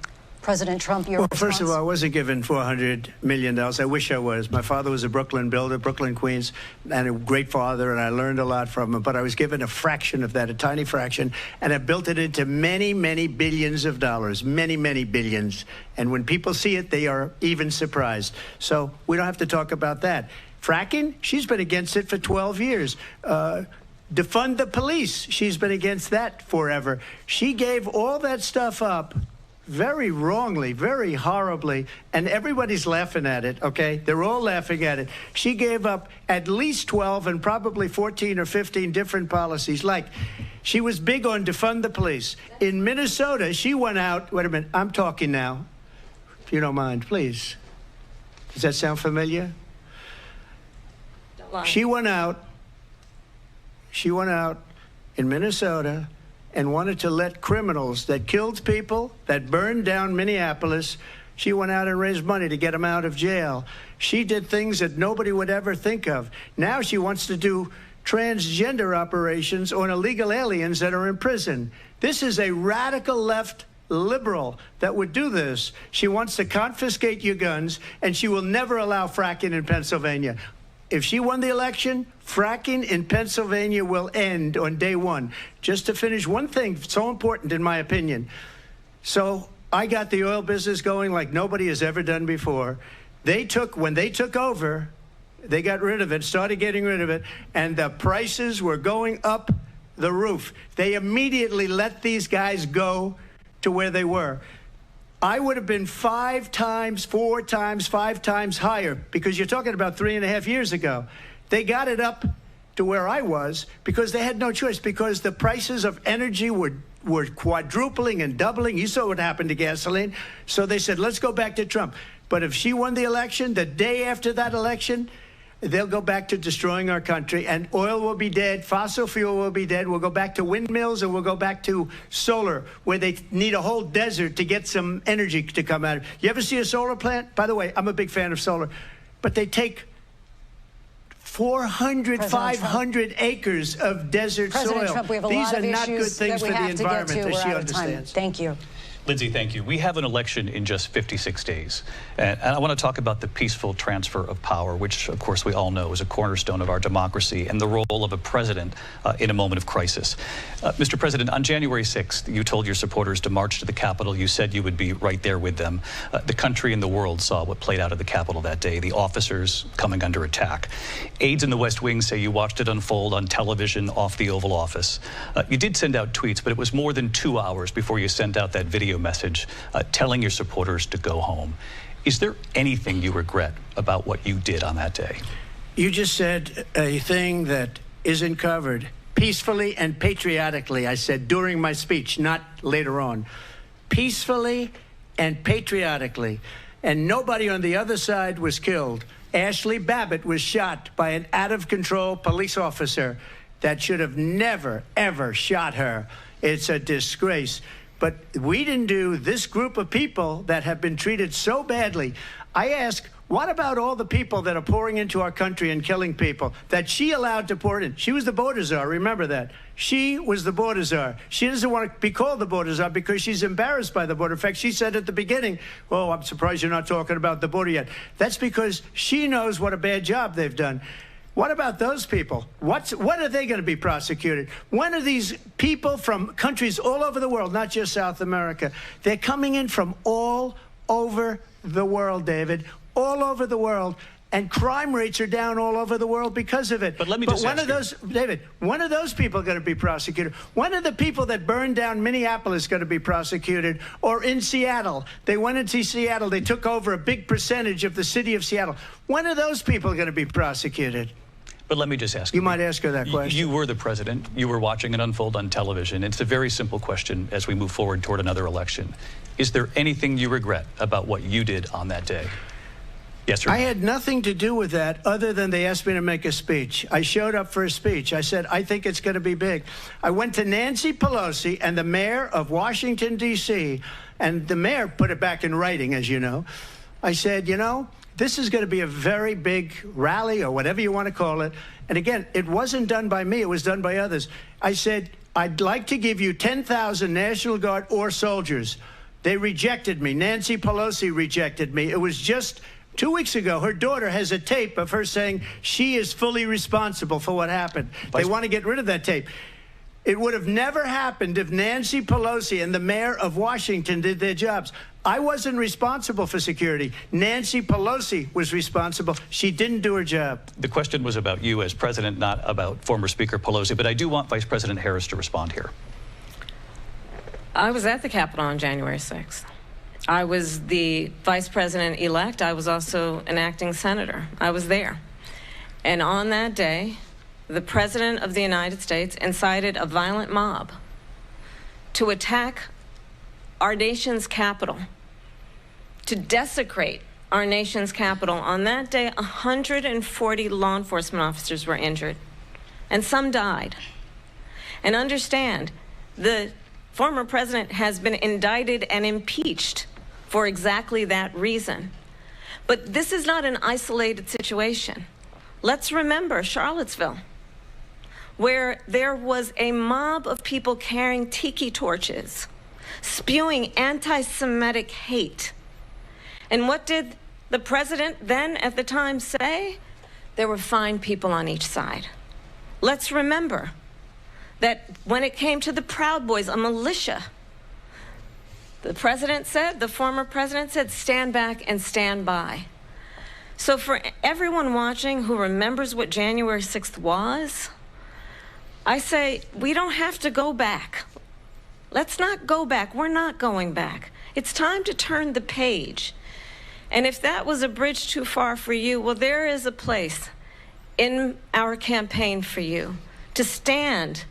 President Trump, your response? First of all, I wasn't given $400 million. I wish I was. My father was a Brooklyn builder, Brooklyn, Queens, and a great father, and I learned a lot from him. But I was given a fraction of that, a tiny fraction, and I built it into many, many billions of dollars, many, many billions. And when people see it, they are even surprised. So we don't have to talk about that. Fracking, she's been against it for 12 years. Defund the police, she's been against that forever. She gave all that stuff up very wrongly, very horribly, and everybody's laughing at it, okay? They're all laughing at it. She gave up at least 12 and probably 14 or 15 different policies. Like, she was big on defund the police. In Minnesota, she went out, wait a minute, I'm talking now, if you don't mind, please. Does that sound familiar? She went out in Minnesota and wanted to let criminals that killed people, that burned down Minneapolis, she went out and raised money to get them out of jail. She did things that nobody would ever think of. Now she wants to do transgender operations on illegal aliens that are in prison. This is a radical left liberal that would do this. She wants to confiscate your guns, and she will never allow fracking in Pennsylvania. If she won the election, fracking in Pennsylvania will end on day one. Just to finish, one thing so important in my opinion. So I got the oil business going like nobody has ever done before. When they took over, they got rid of it, started getting rid of it, and the prices were going up the roof. They immediately let these guys go to where they were. I would have been 5 times, 4 times, 5 times higher, because you're talking about 3.5 years ago. They got it up to where I was because they had no choice, because the prices of energy were quadrupling and doubling. You saw what happened to gasoline. So they said, let's go back to Trump. But if she won the election, the day after that election, they'll go back to destroying our country, and oil will be dead, fossil fuel will be dead, we'll go back to windmills, and we'll go back to solar, where they need a whole desert to get some energy to come out. You ever see a solar plant? By the way, I'm a big fan of solar, but they take 400, 500 acres of desert soil. President Trump, we have a These lot are of not good issues things that we for the have to get environment, to. as We're she out of time. understands. Thank you. Lindsay, thank you. We have an election in just 56 days. And I want to talk about the peaceful transfer of power, which, of course, we all know is a cornerstone of our democracy, and the role of a president in a moment of crisis. Mr. President, on January 6th, you told your supporters to march to the Capitol. You said you would be right there with them. The country and the world saw what played out at the Capitol that day, the officers coming under attack. Aides in the West Wing say you watched it unfold on television off the Oval Office. You did send out tweets, but it was more than 2 hours before you sent out that video message telling your supporters to go home. Is there anything you regret about what you did on that day? You just said a thing that isn't covered. Peacefully and patriotically, I said during my speech, not later on. Peacefully and patriotically. And nobody on the other side was killed. Ashley Babbitt was shot by an out-of-control police officer that should have never, ever shot her. It's a disgrace. But we didn't do this group of people that have been treated so badly. I ask, what about all the people that are pouring into our country and killing people that she allowed to pour in? She was the border czar, remember that. She was the border czar. She doesn't want to be called the border czar because she's embarrassed by the border. In fact, she said at the beginning, oh, I'm surprised you're not talking about the border yet. That's because she knows what a bad job they've done. What about those people? When are they going to be prosecuted? When are these people from countries all over the world, not just South America? They're coming in from all over the world, David, all over the world, and crime rates are down all over the world because of it. But let me just when are those, David, when are those people going to be prosecuted? When are the people that burned down Minneapolis going to be prosecuted? Or in Seattle? They went into Seattle. They took over a big percentage of the city of Seattle. When are those people going to be prosecuted? But let me just ask you. You might ask her that question. You were the president. You were watching it unfold on television. It's a very simple question as we move forward toward another election. Is there anything you regret about what you did on that day? Yes or no? I had nothing to do with that other than they asked me to make a speech. I showed up for a speech. I said, I think it's going to be big. I went to Nancy Pelosi and the mayor of Washington, D.C., and the mayor put it back in writing, as you know. I said, you know, this is going to be a very big rally or whatever you want to call it. And again, it wasn't done by me. It was done by others. I said, I'd like to give you 10,000 National Guard or soldiers. They rejected me. Nancy Pelosi rejected me. It was just 2 weeks ago. Her daughter has a tape of her saying she is fully responsible for what happened. They want to get rid of that tape. It would have never happened if Nancy Pelosi and the mayor of Washington did their jobs. I wasn't responsible for security. Nancy Pelosi was responsible. She didn't do her job. The question was about you as president, not about former Speaker Pelosi, but I do want Vice President Harris to respond here. I was at the Capitol on January 6th. I was the vice president-elect. I was also an acting senator. I was there. And on that day, the President of the United States incited a violent mob to attack our nation's capital, to desecrate our nation's capital. On that day, 140 law enforcement officers were injured, and some died. And understand, the former president has been indicted and impeached for exactly that reason. But this is not an isolated situation. Let's remember Charlottesville, where there was a mob of people carrying tiki torches, spewing anti-Semitic hate. And what did the president then at the time say? There were fine people on each side. Let's remember that when it came to the Proud Boys, a militia, the president said, the former president said, stand back and stand by. So for everyone watching who remembers what January 6th was, I say, we don't have to go back. Let's not go back. We're not going back. It's time to turn the page. And if that was a bridge too far for you, well, there is a place in our campaign for you to stand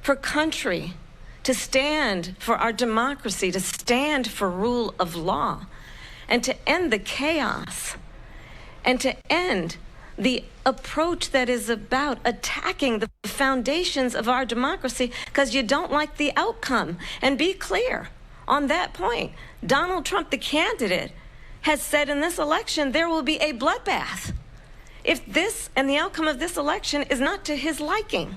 for country, to stand for our democracy, to stand for rule of law, and to end the chaos, and to end the approach that is about attacking the foundations of our democracy because you don't like the outcome. And be clear on that point. Donald Trump, the candidate, has said in this election there will be a bloodbath if this and the outcome of this election is not to his liking.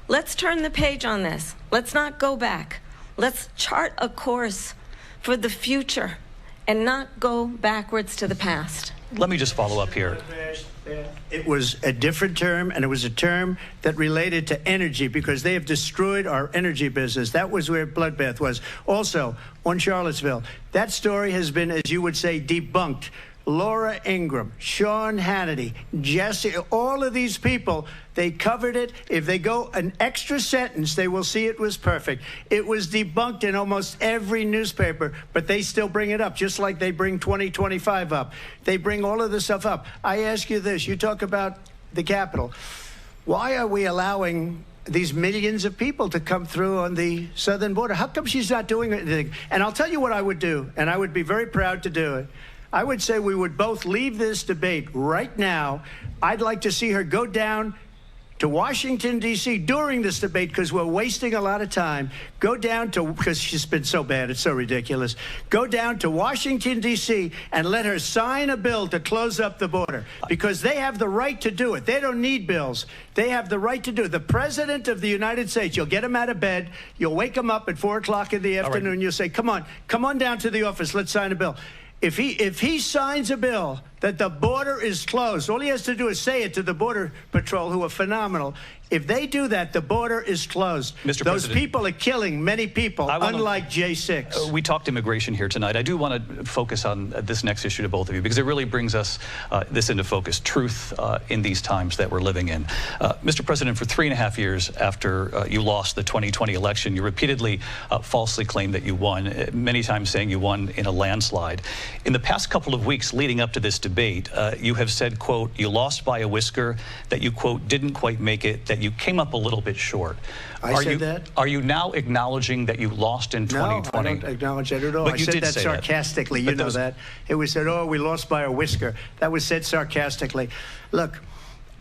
Let's turn the page on this. Let's not go back. Let's chart a course for the future and not go backwards to the past. Let me just follow up here. It was a different term, and it was a term that related to energy, because they have destroyed our energy business. That was where bloodbath was. Also, on Charlottesville, that story has been, as you would say, debunked. Laura Ingraham, Sean Hannity, Jesse, all of these people, they covered it. If they go an extra sentence, they will see it was perfect. It was debunked in almost every newspaper, but they still bring it up, just like they bring 2025 up. They bring all of this stuff up. I ask you this, you talk about the Capitol. Why are we allowing these millions of people to come through on the southern border? How come she's not doing anything? And I'll tell you what I would do, and I would be very proud to do it. I would say we would both leave this debate right now. I'd like to see her go down to Washington, D.C. during this debate, because we're wasting a lot of time. Go down to, because she's been so bad, it's so ridiculous. Go down to Washington, D.C. and let her sign a bill to close up the border, because they have the right to do it. They don't need bills. They have the right to do it. The President of the United States, you'll get him out of bed, you'll wake him up at 4 o'clock in the afternoon, right. You'll say, come on down to the office, let's sign a bill. If he signs a bill that the border is closed, all he has to do is say it to the Border Patrol, who are phenomenal. If they do that, the border is closed. Mr. Those President, people are killing many people, unlike J6. We talked immigration here tonight. I do want to focus on this next issue to both of you, because it really brings us this into focus, truth in these times that we're living in. Mr. President, for 3.5 years after you lost the 2020 election, you repeatedly falsely claimed that you won, many times saying you won in a landslide. In the past couple of weeks leading up to this debate, you have said, quote, you lost by a whisker, that you, quote, didn't quite make it, that you came up a little bit short. I said that? Are you now acknowledging that you lost in 2020? No, I don't acknowledge that at all. But I you said did that say sarcastically. You know that. It was said, oh, we lost by a whisker. That was said sarcastically. Look,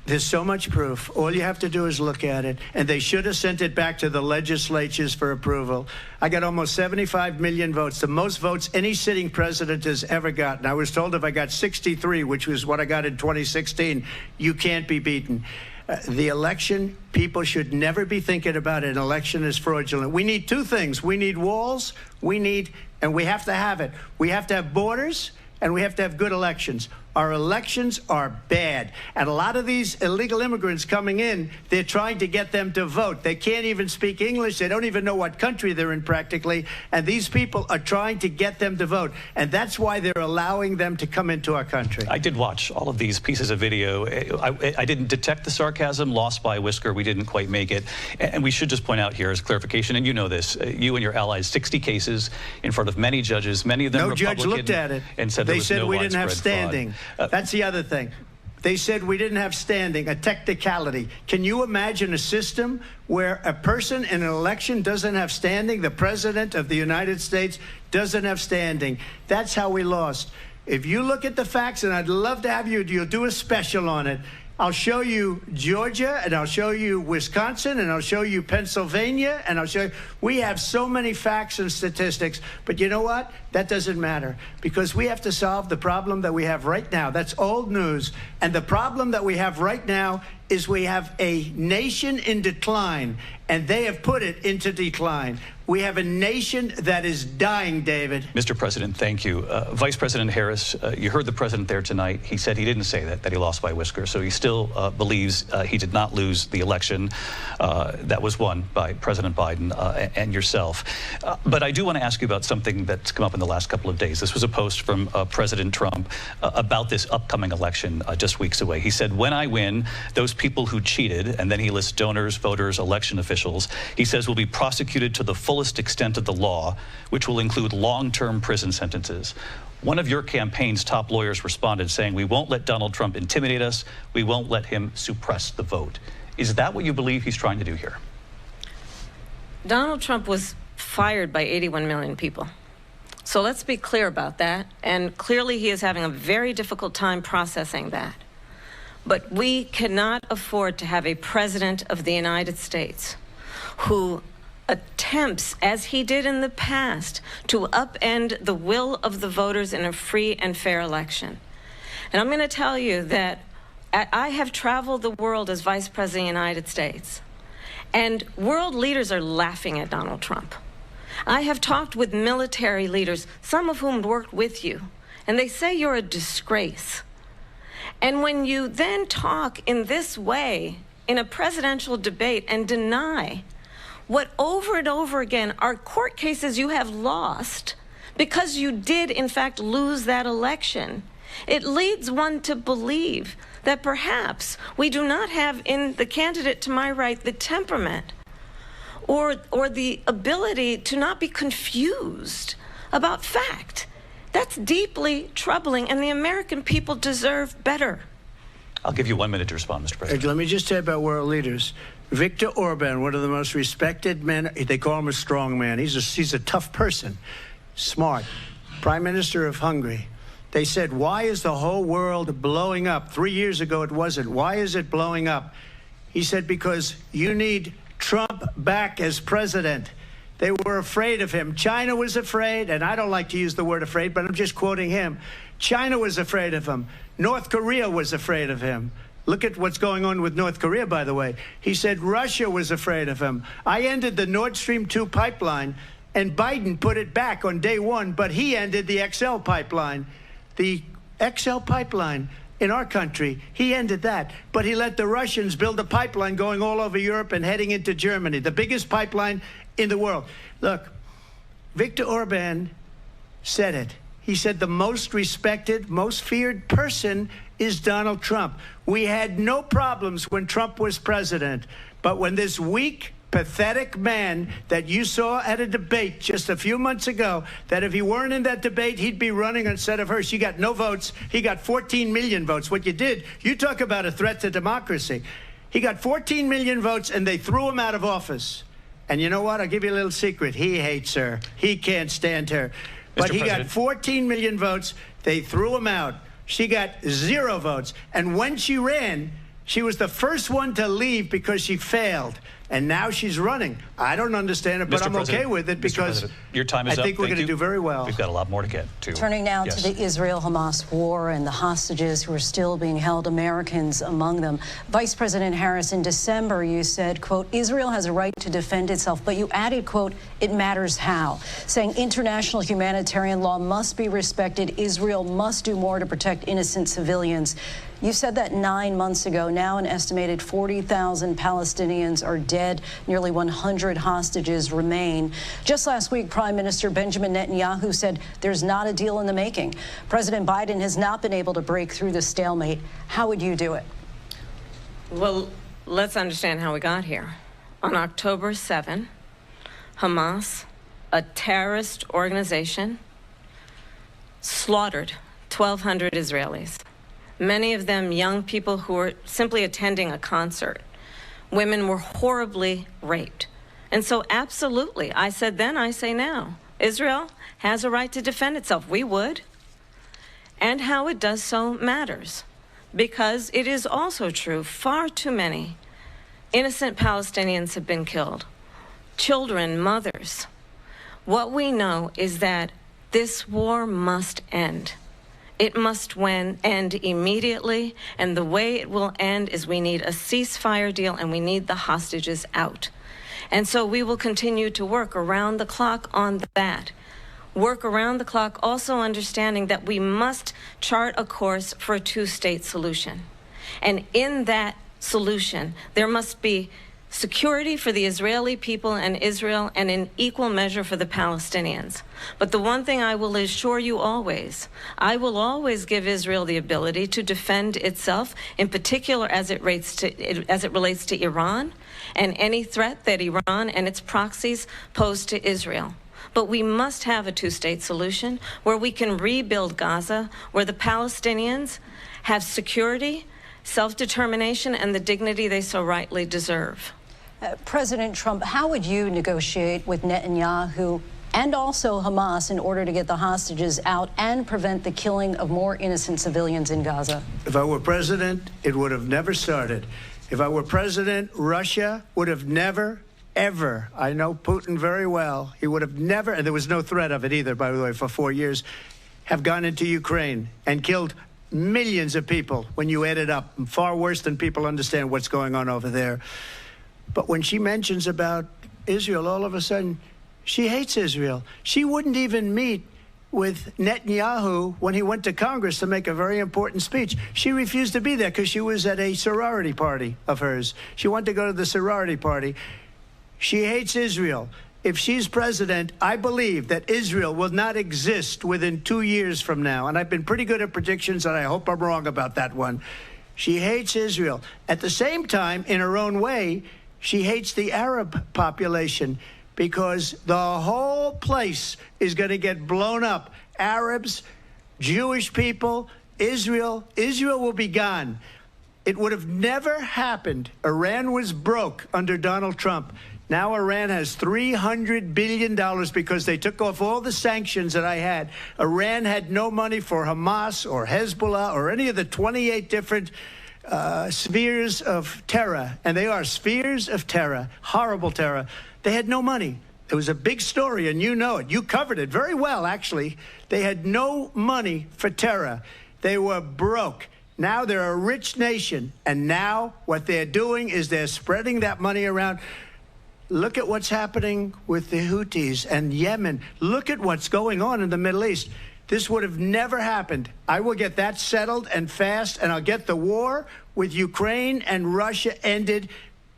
there's so much proof. All you have to do is look at it. And they should have sent it back to the legislatures for approval. I got almost 75 million votes, the most votes any sitting president has ever gotten. I was told if I got 63, which was what I got in 2016, you can't be beaten. The election, people should never be thinking about an election as fraudulent. We need two things. We need walls, and we have to have it. We have to have borders, and we have to have good elections. Our elections are bad. And a lot of these illegal immigrants coming in, they're trying to get them to vote. They can't even speak English. They don't even know what country they're in practically. And these people are trying to get them to vote. And that's why they're allowing them to come into our country. I did watch all of these pieces of video. I didn't detect the sarcasm, lost by a whisker. We didn't quite make it. And we should just point out here as clarification, and you know this, you and your allies, 60 cases in front of many judges, many of them Republican. No judge looked at it. And said they said no we didn't have standing. That's the other thing. They said we didn't have standing, a technicality. Can you imagine a system where a person in an election doesn't have standing? The President of the United States doesn't have standing. That's how we lost. If you look at the facts, and I'd love to have you'll do a special on it. I'll show you Georgia, and I'll show you Wisconsin, and I'll show you Pennsylvania, and I'll show you. We have so many facts and statistics, but you know what? That doesn't matter, because we have to solve the problem that we have right now. That's old news. And the problem that we have right now is we have a nation in decline, and they have put it into decline. We have a nation that is dying, David. Mr. President, thank you. Vice President Harris, you heard the president there tonight. He said he didn't say that he lost by a whisker. So he still believes he did not lose the election that was won by President Biden and yourself. But I do want to ask you about something that's come up in the last couple of days. This was a post from President Trump about this upcoming election just weeks away. He said, when I win, those people who cheated, and then he lists donors, voters, election officials, he says will be prosecuted to the fullest extent of the law, which will include long-term prison sentences. One of your campaign's top lawyers responded saying, we won't let Donald Trump intimidate us. We won't let him suppress the vote. Is that what you believe he's trying to do here? Donald Trump was fired by 81 million people. So let's be clear about that. And clearly he is having a very difficult time processing that. But we cannot afford to have a president of the United States who attempts, as he did in the past, to upend the will of the voters in a free and fair election. And I'm going to tell you that I have traveled the world as Vice President of the United States, and world leaders are laughing at Donald Trump. I have talked with military leaders, some of whom worked with you, and they say you're a disgrace. And when you then talk in this way in a presidential debate and deny what over and over again are court cases you have lost because you did in fact lose that election, it leads one to believe that perhaps we do not have in the candidate to my right the temperament or the ability to not be confused about fact. That's deeply troubling, and the American people deserve better. I'll give you 1 minute to respond, Mr. President. Let me just say about world leaders. Viktor Orban, one of the most respected men, they call him a strong man. He's a tough person, smart. Prime Minister of Hungary. They said, why is the whole world blowing up? 3 years ago it wasn't. Why is it blowing up? He said, because you need Trump back as president. They were afraid of him. China was afraid, and I don't like to use the word afraid, but I'm just quoting him. China was afraid of him. North Korea was afraid of him. Look at what's going on with North Korea, by the way. He said Russia was afraid of him. I ended the Nord Stream 2 pipeline, and Biden put it back on day one, but he ended the XL pipeline. The XL pipeline in our country, he ended that. But he let the Russians build a pipeline going all over Europe and heading into Germany, the biggest pipeline in the world. Look, Viktor Orban said it. He said the most respected, most feared person is Donald Trump. We had no problems when Trump was president, but when this weak, pathetic man that you saw at a debate just a few months ago, that if he weren't in that debate, he'd be running instead of her. She got no votes. He got 14 million votes. What you did, you talk about a threat to democracy. He got 14 million votes, and they threw him out of office. And you know what? I'll give you a little secret. He hates her. He can't stand her. But he got 14 million votes. They threw him out. She got 0 votes. And when she ran, she was the first one to leave because she failed. And now she's running. I don't understand it, but I'm okay with it because your time is I think up. we're going to do very well. We've got a lot more to get to. Turning now to the Israel-Hamas war and the hostages who are still being held, Americans among them. Vice President Harris, in December, you said, quote, Israel has a right to defend itself, but you added, quote, it matters how, saying international humanitarian law must be respected. Israel must do more to protect innocent civilians. You said that 9 months ago. Now an estimated 40,000 Palestinians are dead. Nearly 100 hostages remain. Just last week, Prime Minister Benjamin Netanyahu said there's not a deal in the making. President Biden has not been able to break through the stalemate. How would you do it? Well, let's understand how we got here. On October 7, Hamas, a terrorist organization, slaughtered 1,200 Israelis. Many of them young people who were simply attending a concert. Women were horribly raped. And so absolutely, I said then, I say now, Israel has a right to defend itself. We would. And how it does so matters. Because it is also true, far too many innocent Palestinians have been killed. Children, mothers. What we know is that this war must end. It must end immediately, and the way it will end is we need a ceasefire deal and we need the hostages out. And so we will continue to work around the clock on that. Work around the clock, also understanding that we must chart a course for a two-state solution. And in that solution, there must be security for the Israeli people and Israel, and in equal measure for the Palestinians. But the one thing I will assure you always, I will always give Israel the ability to defend itself, in particular as it relates to Iran and any threat that Iran and its proxies pose to Israel. But we must have a two-state solution where we can rebuild Gaza, where the Palestinians have security, self-determination, and the dignity they so rightly deserve. President Trump, how would you negotiate with Netanyahu and also Hamas in order to get the hostages out and prevent the killing of more innocent civilians in Gaza? If I were president, it would have never started. If I were president, Russia would have never, ever, I know Putin very well, he would have never, and there was no threat of it either, by the way, for 4 years, have gone into Ukraine and killed millions of people when you add it up, far worse than people understand what's going on over there. But when she mentions about Israel, all of a sudden, She hates Israel. She wouldn't even meet with Netanyahu when he went to Congress to make a very important speech. She refused to be there because she was at a sorority party of hers. She wanted to go to the sorority party. She hates Israel. If she's president, I believe that Israel will not exist within 2 years from now. And I've been pretty good at predictions, and I hope I'm wrong about that one. She hates Israel. At the same time, in her own way, she hates the Arab population because the whole place is going to get blown up. Arabs, Jewish people, Israel will be gone. It would have never happened. Iran was broke under Donald Trump. Now Iran has $300 billion because they took off all the sanctions that I had. Iran had no money for Hamas or Hezbollah or any of the 28 different spheres of terror. And they are spheres of terror, horrible terror. They had no money. It was a big story, and you know it. You covered it very well, actually. They had no money for terror. They were broke. Now they're a rich nation, and now what they're doing is they're spreading that money around. Look at what's happening with the Houthis and Yemen. Look at what's going on in the Middle East. This would have never happened. I will get that settled and fast, and I'll get the war with Ukraine and Russia ended.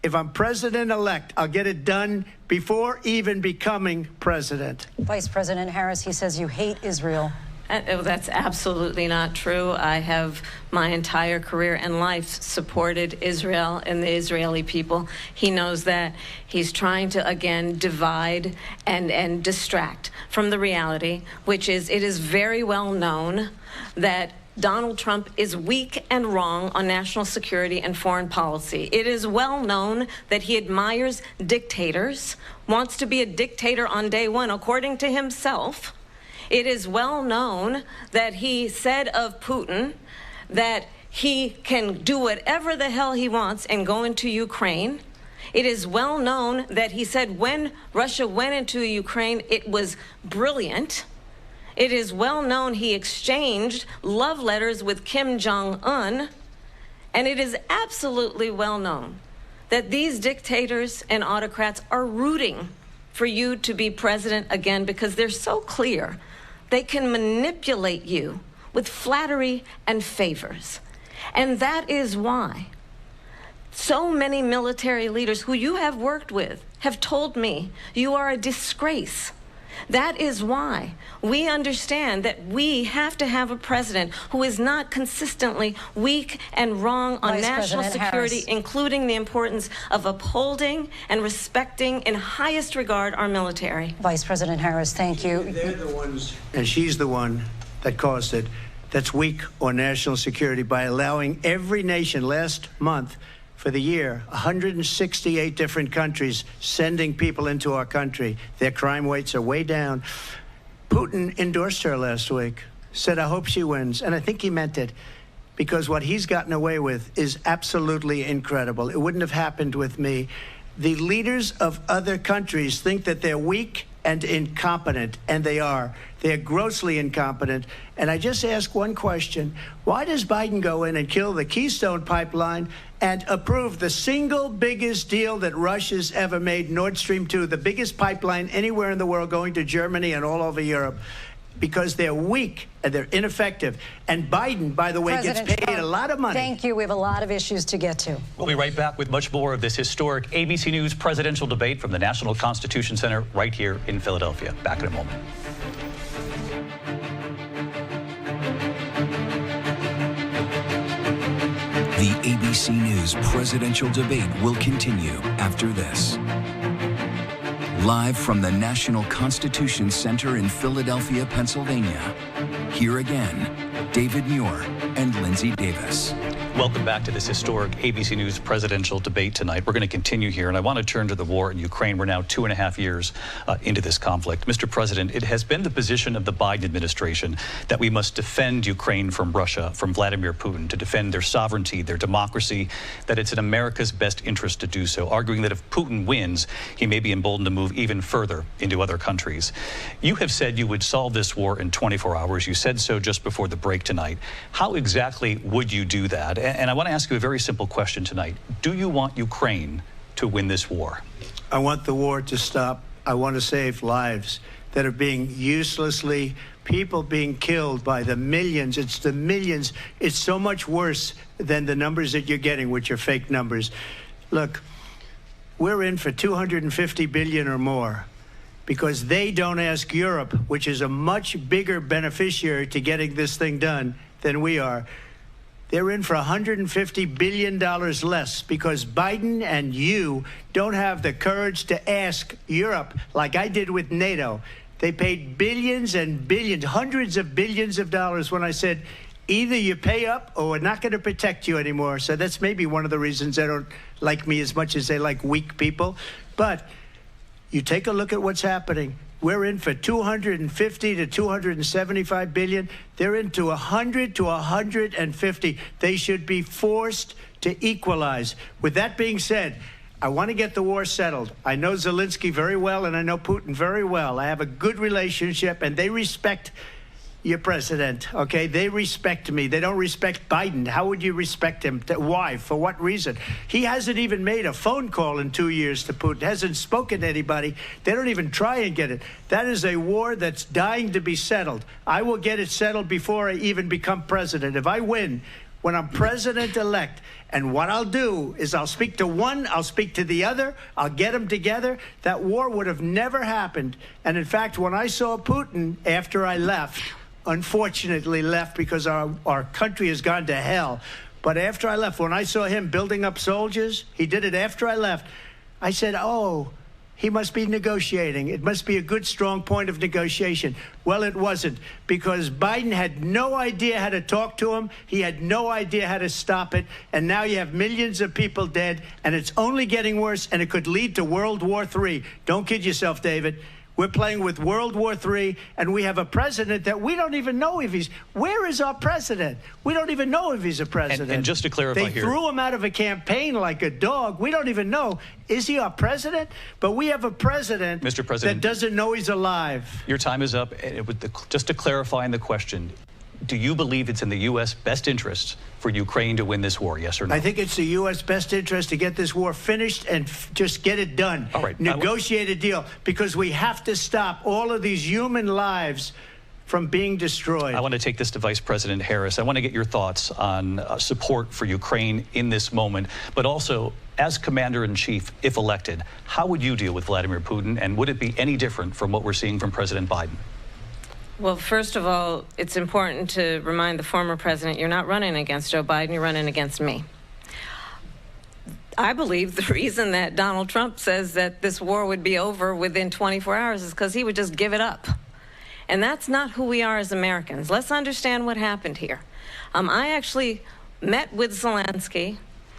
If I'm president-elect, I'll get it done before even becoming president. Vice President Harris, he says you hate Israel. That's absolutely not true. I have my entire career and life supported Israel and the Israeli people. He knows that. He's trying to, again, divide and distract from the reality, which is it is very well known that Donald Trump is weak and wrong on national security and foreign policy. It is well known that he admires dictators, wants to be a dictator on day one, according to himself. It is well known that he said of Putin that he can do whatever the hell he wants and go into Ukraine. It is well known that he said when Russia went into Ukraine, it was brilliant. It is well known he exchanged love letters with Kim Jong-un. And it is absolutely well known that these dictators and autocrats are rooting for you to be president again because they're so clear. They can manipulate you with flattery and favors. And that is why so many military leaders who you have worked with have told me you are a disgrace. That is why we understand that we have to have a president who is not consistently weak and wrong on national security, including the importance of upholding and respecting in highest regard our military. Vice President Harris, thank you. They're the ones, and she's the one that caused it, that's weak on national security by allowing every nation last month for the year, 168 different countries sending people into our country. Their crime rates are way down. Putin endorsed her last week, said, I hope she wins. And I think he meant it, because what he's gotten away with is absolutely incredible. It wouldn't have happened with me. The leaders of other countries think that they're weak and incompetent, and they are. They're grossly incompetent. And I just ask one question. Why does Biden go in and kill the Keystone Pipeline and approve the single biggest deal that Russia's ever made, Nord Stream 2, the biggest pipeline anywhere in the world going to Germany and all over Europe? Because they're weak and they're ineffective. And Biden, by the way, President gets paid Trump, a lot of money. Thank you. We have a lot of issues to get to. We'll be right back with much more of this historic ABC News presidential debate from the National Constitution Center right here in Philadelphia. Back in a moment. The ABC News presidential debate will continue after this. Live from the National Constitution Center in Philadelphia, Pennsylvania. Here again, David Muir and Lindsay Davis. Welcome back to this historic ABC News presidential debate tonight. We're going to continue here, and I want to turn to the war in Ukraine. We're now 2.5 years into this conflict. Mr. President, it has been the position of the Biden administration that we must defend Ukraine from Russia, from Vladimir Putin, to defend their sovereignty, their democracy, that it's in America's best interest to do so, arguing that if Putin wins, he may be emboldened to move even further into other countries. You have said you would solve this war in 24 hours. You said so just before the break tonight. How exactly would you do that? And I want to ask you a very simple question tonight. Do you want Ukraine to win this war? I want the war to stop. I want to save lives that are being uselessly, people being killed by the millions. It's the millions. It's so much worse than the numbers that you're getting, which are fake numbers. Look, we're in for $250 billion or more because they don't ask Europe, which is a much bigger beneficiary to getting this thing done than we are. They're in for $150 billion less because Biden and you don't have the courage to ask Europe like I did with NATO. They paid billions and billions, hundreds of billions of dollars when I said, either you pay up or we're not going to protect you anymore. So that's maybe one of the reasons they don't like me as much as they like weak people. But you take a look at what's happening. We're in for 250 to 275 billion. They're into 100 to 150. They should be forced to equalize. With that being said, I want to get the war settled. I know Zelensky very well, and I know Putin very well. I have a good relationship, and they respect your president, okay? They respect me. They don't respect Biden. How would you respect him? Why? For what reason? He hasn't even made a phone call in 2 years to Putin, hasn't spoken to anybody. They don't even try and get it. That is a war that's dying to be settled. I will get it settled before I even become president. If I win, when I'm president-elect, and what I'll do is I'll speak to one, I'll speak to the other, I'll get them together. That war would have never happened. And in fact, when I saw Putin after I left, unfortunately left because our country has gone to hell. But after I left, when I saw him building up soldiers, he did it after I left, I said, oh, he must be negotiating. It must be a good, strong point of negotiation. Well, it wasn't, because Biden had no idea how to talk to him. He had no idea how to stop it. And now you have millions of people dead, and it's only getting worse, and it could lead to World War III. Don't kid yourself, David. We're playing with World War III, and we have a president that we don't even know if he's... Where is our president? We don't even know if he's a president. And just to clarify they here... threw him out of a campaign like a dog. We don't even know. Is he our president? But we have a president, Mr. President, that doesn't know he's alive. Your time is up. Just to clarify in the question, do you believe it's in the U.S. best interest for Ukraine to win this war, yes or no? I think it's the U.S. best interest to get this war finished and just get it done. All right. Negotiate a deal, because we have to stop all of these human lives from being destroyed. I want to take this to Vice President Harris. I want to get your thoughts on support for Ukraine in this moment, but also, as Commander-in-Chief, if elected, how would you deal with Vladimir Putin, and would it be any different from what we're seeing from President Biden? Well, first of all, it's important to remind the former president you're not running against Joe Biden, you're running against me. I believe the reason that Donald Trump says that this war would be over within 24 hours is because he would just give it up. And that's not who we are as Americans. Let's understand what happened here. I actually met with Zelensky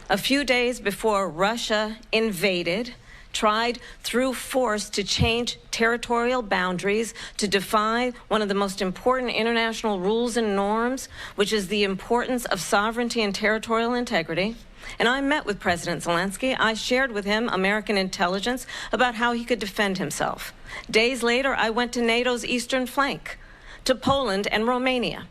a few days before Russia invaded, tried through force to change territorial boundaries, to defy one of the most important international rules and norms, which is the importance of sovereignty and territorial integrity. And I met with President Zelensky. I shared with him American intelligence about how he could defend himself. Days later, I went to NATO's eastern flank, to Poland and Romania.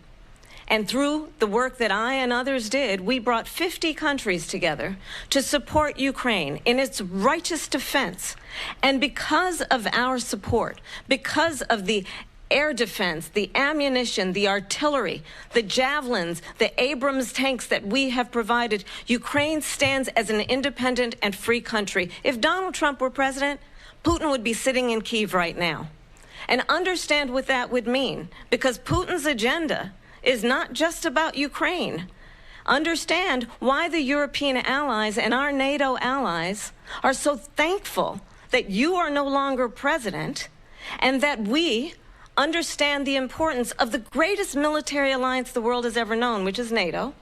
And through the work that I and others did, we brought 50 countries together to support Ukraine in its righteous defense. And because of our support, because of the air defense, the ammunition, the artillery, the javelins, the Abrams tanks that we have provided, Ukraine stands as an independent and free country. If Donald Trump were president, Putin would be sitting in Kyiv right now. And understand what that would mean, because Putin's agenda is not just about Ukraine. Understand why the European allies and our NATO allies are so thankful that you are no longer president, and that we understand the importance of the greatest military alliance the world has ever known, which is NATO,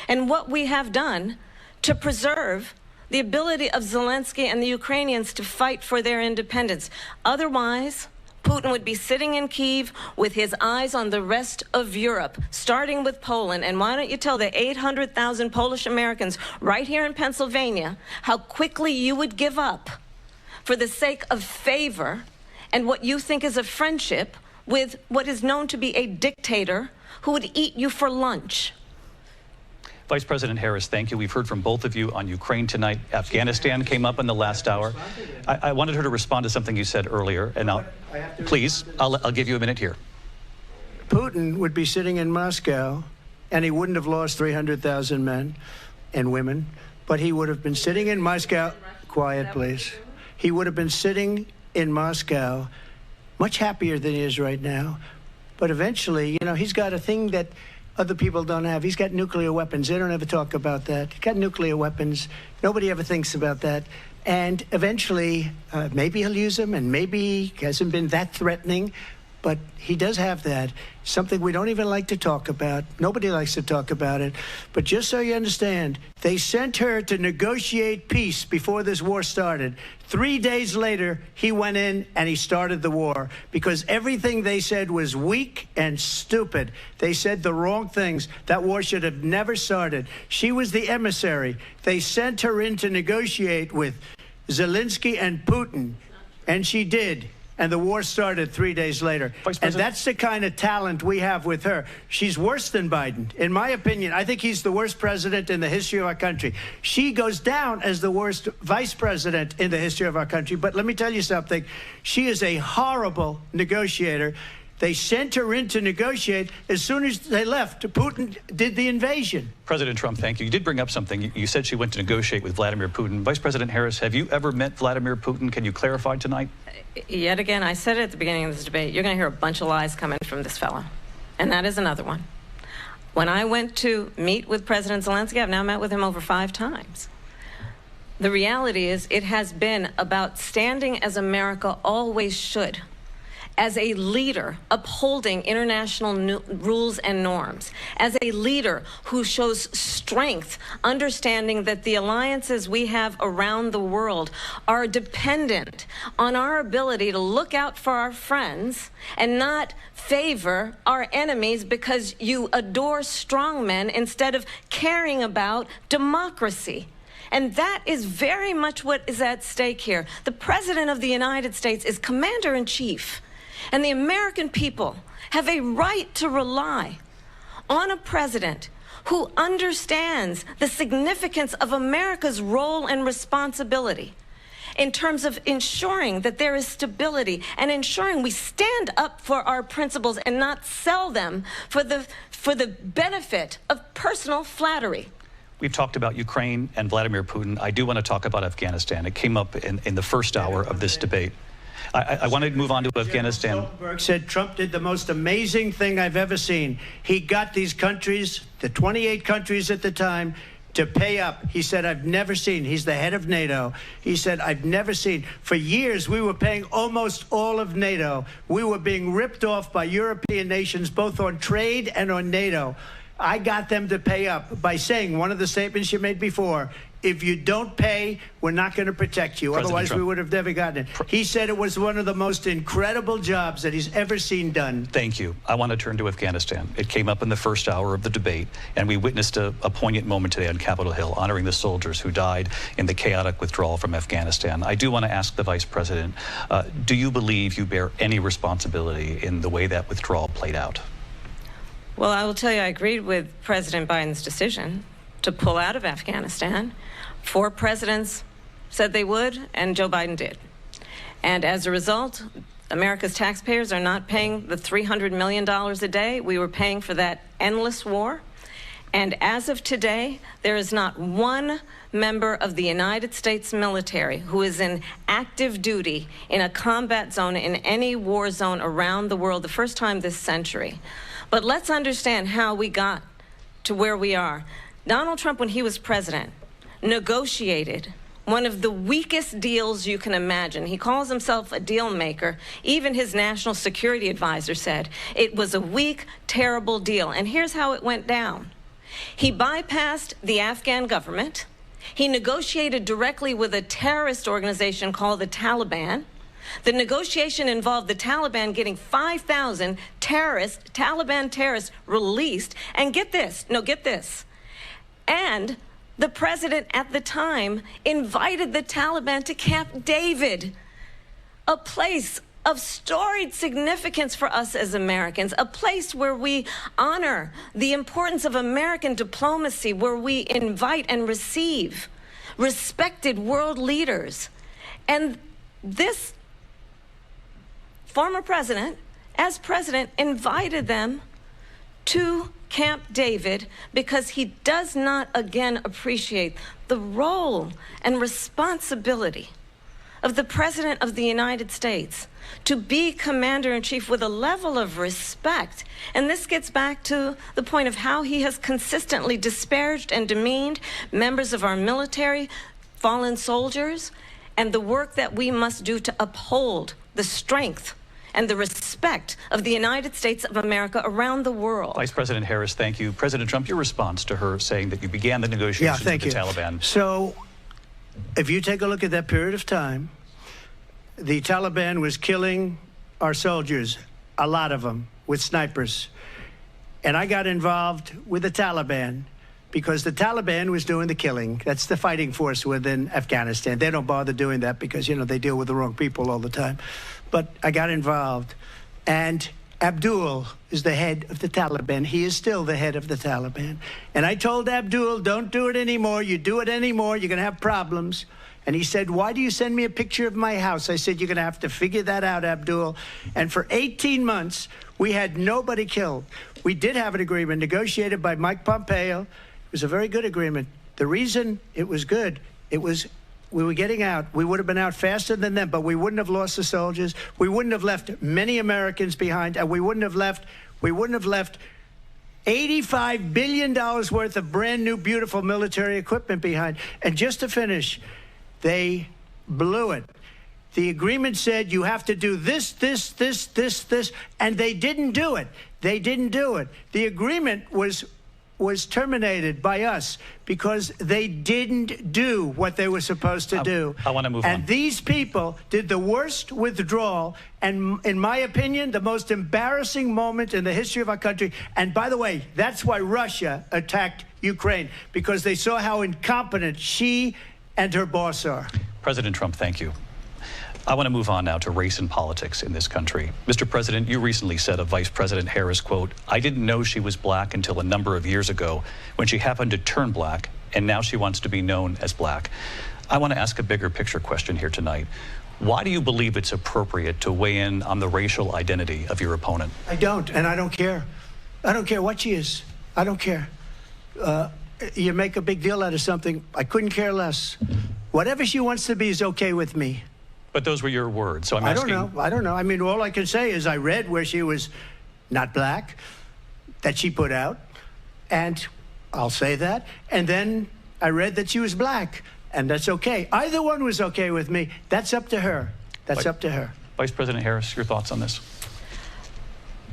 and what we have done to preserve the ability of Zelensky and the Ukrainians to fight for their independence. Otherwise, Putin would be sitting in Kyiv with his eyes on the rest of Europe, starting with Poland. And why don't you tell the 800,000 Polish Americans right here in Pennsylvania how quickly you would give up for the sake of favor and what you think is a friendship with what is known to be a dictator who would eat you for lunch. Vice President Harris, thank you. We've heard from both of you on Ukraine tonight. Afghanistan came up in the last hour. I wanted her to respond to something you said earlier, and please, I'll give you a minute here. Putin would be sitting in Moscow, and he wouldn't have lost 300,000 men and women, but he would have been sitting in Moscow. Quiet, please. He would have been sitting in Moscow, much happier than he is right now. But eventually, you know, he's got a thing that other people don't have. He's got nuclear weapons. They don't ever talk about that. He's got nuclear weapons. Nobody ever thinks about that. And eventually, maybe he'll use them, and maybe he hasn't been that threatening. But he does have that, something we don't even like to talk about. Nobody likes to talk about it. But just so you understand, they sent her to negotiate peace before this war started. 3 days later, he went in and he started the war because everything they said was weak and stupid. They said the wrong things. That war should have never started. She was the emissary. They sent her in to negotiate with Zelensky and Putin, and she did. And the war started 3 days later. And that's the kind of talent we have with her. She's worse than Biden. In my opinion, I think he's the worst president in the history of our country. She goes down as the worst vice president in the history of our country. But let me tell you something. She is a horrible negotiator. They sent her in to negotiate. As soon as they left, Putin did the invasion. President Trump, thank you. You did bring up something. You said she went to negotiate with Vladimir Putin. Vice President Harris, have you ever met Vladimir Putin? Can you clarify tonight? Yet again, I said it at the beginning of this debate, you're going to hear a bunch of lies coming from this fellow. And that is another one. When I went to meet with President Zelensky, I've now met with him over 5 times. The reality is it has been about standing as America always should, as a leader upholding international rules and norms, as a leader who shows strength, understanding that the alliances we have around the world are dependent on our ability to look out for our friends and not favor our enemies because you adore strong men instead of caring about democracy. And that is very much what is at stake here. The President of the United States is commander-in-chief. And the American people have a right to rely on a president who understands the significance of America's role and responsibility in terms of ensuring that there is stability and ensuring we stand up for our principles and not sell them for the benefit of personal flattery. We've talked about Ukraine and Vladimir Putin. I do want to talk about Afghanistan. It came up in the first hour of this debate. I want to move on to Afghanistan. Stoltenberg said Trump did the most amazing thing I've ever seen. He got these countries, the 28 countries at the time, to pay up. He said, I've never seen. He's the head of NATO. He said, I've never seen. For years, we were paying almost all of NATO. We were being ripped off by European nations, both on trade and on NATO. I got them to pay up by saying one of the statements you made before, if you don't pay, we're not going to protect you. President Otherwise, Trump. we would have never gotten it. He said it was one of the most incredible jobs that he's ever seen done. Thank you. I want to turn to Afghanistan. It came up in the first hour of the debate, and we witnessed a poignant moment today on Capitol Hill, honoring the soldiers who died in the chaotic withdrawal from Afghanistan. I do want to ask the Vice President, do you believe you bear any responsibility in the way that withdrawal played out? Well, I will tell you, I agreed with President Biden's decision to pull out of Afghanistan. 4 presidents said they would, and Joe Biden did. And as a result, America's taxpayers are not paying the $300 million a day we were paying for that endless war. And as of today, there is not one member of the United States military who is in active duty in a combat zone in any war zone around the world, the first time this century. But let's understand how we got to where we are. Donald Trump, when he was president, negotiated one of the weakest deals you can imagine. He calls himself a deal maker. Even his national security advisor said it was a weak, terrible deal. And here's how it went down. He bypassed the Afghan government. He negotiated directly with a terrorist organization called the Taliban. The negotiation involved the Taliban getting 5,000 Taliban terrorists released. And get this, and the president at the time invited the Taliban to Camp David, a place of storied significance for us as Americans, a place where we honor the importance of American diplomacy, where we invite and receive respected world leaders. And this former president, as president, invited them to Camp David because he does not again appreciate the role and responsibility of the President of the United States to be commander-in-chief with a level of respect. And this gets back to the point of how he has consistently disparaged and demeaned members of our military, fallen soldiers, and the work that we must do to uphold the strength and the respect of the United States of America around the world. Vice President Harris, thank you. President Trump, your response to her saying that you began the negotiations with the Taliban. So, if you take a look at that period of time, the Taliban was killing our soldiers, a lot of them, with snipers. And I got involved with the Taliban because the Taliban was doing the killing. That's the fighting force within Afghanistan. They don't bother doing that because, you know, they deal with the wrong people all the time. But I got involved. And Abdul is the head of the Taliban. He is still the head of the Taliban. And I told Abdul, don't do it anymore. You do it anymore, you're going to have problems. And he said, why do you send me a picture of my house? I said, you're going to have to figure that out, Abdul. And for 18 months, we had nobody killed. We did have an agreement negotiated by Mike Pompeo. It was a very good agreement. The reason it was good, it was we were getting out. We would have been out faster than them, but we wouldn't have lost the soldiers. We wouldn't have left many Americans behind, and we wouldn't have left $85 billion worth of brand new, beautiful military equipment behind. And just to finish, they blew it. The agreement said you have to do this, and they didn't do it. They didn't do it. The agreement was terminated by us because they didn't do what they were supposed to do. I want to move on. And these people did the worst withdrawal, and in my opinion, the most embarrassing moment in the history of our country. And by the way, that's why Russia attacked Ukraine, because they saw how incompetent she and her boss are. President Trump, thank you. I want to move on now to race and politics in this country. Mr. President, you recently said of Vice President Harris, quote, I didn't know she was black until a number of years ago when she happened to turn black, and now she wants to be known as black. I want to ask a bigger picture question here tonight. Why do you believe it's appropriate to weigh in on the racial identity of your opponent? I don't, and I don't care. I don't care what she is. I don't care. You make a big deal out of something, I couldn't care less. Whatever she wants to be is okay with me. But those were your words, so I'm asking... I don't know. I mean, all I can say is I read where she was not black, that she put out, and I'll say that. And then I read that she was black, and that's okay. Either one was okay with me. That's up to her. That's up to her. Vice President Harris, your thoughts on this?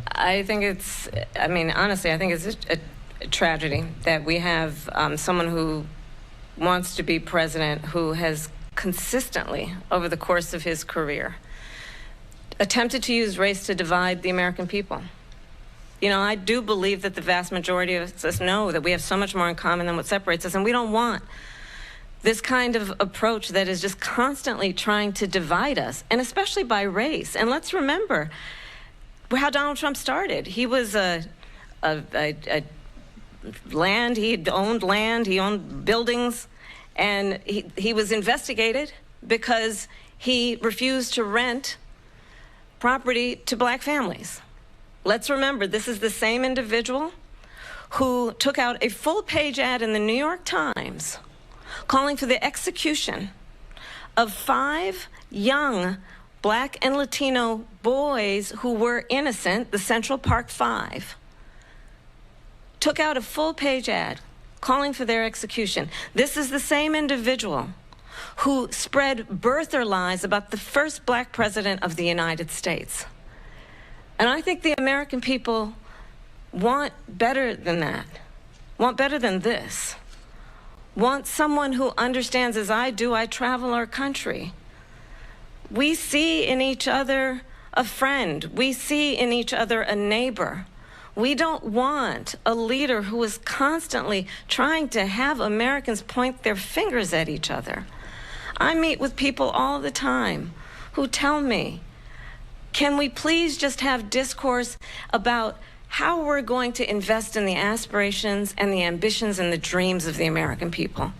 I think it's, I mean, honestly, I think it's a tragedy that we have someone who wants to be president who has consistently, over the course of his career, attempted to use race to divide the American people. You know, I do believe that the vast majority of us know that we have so much more in common than what separates us, and we don't want this kind of approach that is just constantly trying to divide us, and especially by race. And let's remember how Donald Trump started. He was land, he owned buildings, and he was investigated because he refused to rent property to black families. Let's remember, this is the same individual who took out a full-page ad in the New York Times calling for the execution of 5 young black and Latino boys who were innocent, the Central Park 5. Took out a full-page ad calling for their execution. This is the same individual who spread birther lies about the first black president of the United States. And I think the American people want better than that, want better than this, want someone who understands, as I do, I travel our country. We see in each other a friend. We see in each other a neighbor. We don't want a leader who is constantly trying to have Americans point their fingers at each other. I meet with people all the time who tell me Can we please just have discourse about how we're going to invest in the aspirations and the ambitions and the dreams of the American people?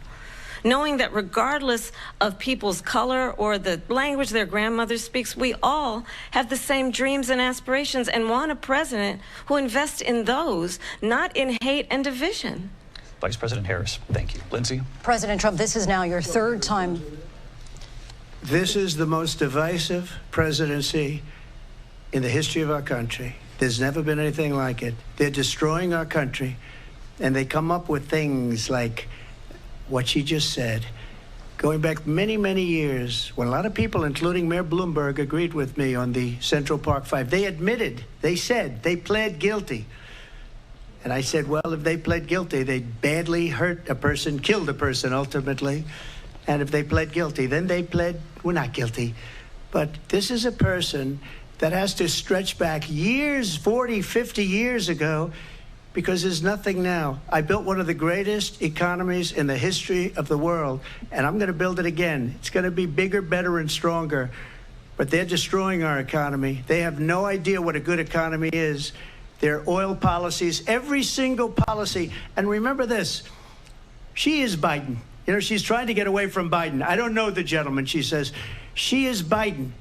Knowing that regardless of people's color or the language their grandmother speaks, we all have the same dreams and aspirations and want a president who invests in those, not in hate and division. Vice President Harris, thank you. Lindsay? President Trump, this is now your third time. This is the most divisive presidency in the history of our country. There's never been anything like it. They're destroying our country, and they come up with things like what she just said. Going back many, many years, when a lot of people, including Mayor Bloomberg, agreed with me on the Central Park Five, they admitted, they said, they pled guilty. And I said, well, if they pled guilty, they badly hurt a person, killed a person ultimately. And if they pled guilty, then they pled, we're not guilty. But this is a person that has to stretch back years, 40, 50 years ago, because there's nothing now. I built one of the greatest economies in the history of the world, and I'm going to build it again. It's going to be bigger, better, and stronger. But they're destroying our economy. They have no idea what a good economy is. Their oil policies, every single policy. And remember this, she is Biden. You know, she's trying to get away from Biden. I don't know the gentleman, she says. She is Biden.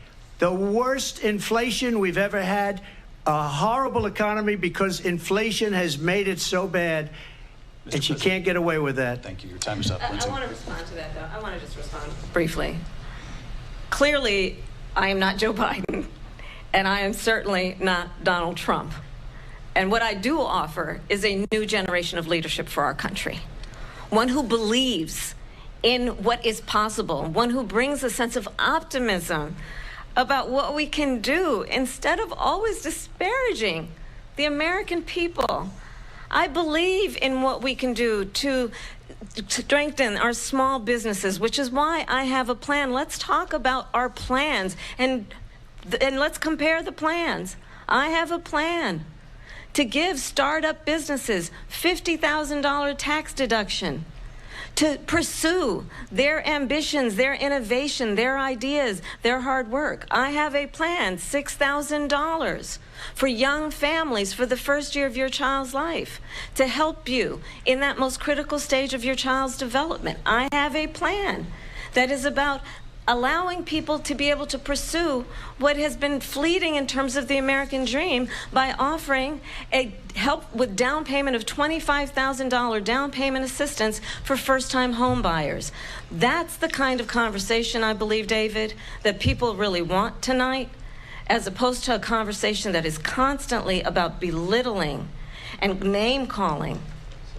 The worst inflation we've ever had, a horrible economy because inflation has made it so bad, and she can't get away with that. Thank you. Your time is up, Lindsay. I want to respond to that, though. I want to just respond briefly. Clearly, I am not Joe Biden, and I am certainly not Donald Trump. And what I do offer is a new generation of leadership for our country, one who believes in what is possible, one who brings a sense of optimism about what we can do instead of always disparaging the American people. I believe in what we can do to strengthen our small businesses, which is why I have a plan. Let's talk about our plans and let's compare the plans. I have a plan to give startup businesses $50,000 tax deduction, to pursue their ambitions, their innovation, their ideas, their hard work. I have a plan, $6,000 for young families for the first year of your child's life, to help you in that most critical stage of your child's development. I have a plan that is about allowing people to be able to pursue what has been fleeting in terms of the American dream by offering a help with down payment of $25,000 down payment assistance for first-time home buyers. That's the kind of conversation, I believe, David, that people really want tonight, as opposed to a conversation that is constantly about belittling and name-calling.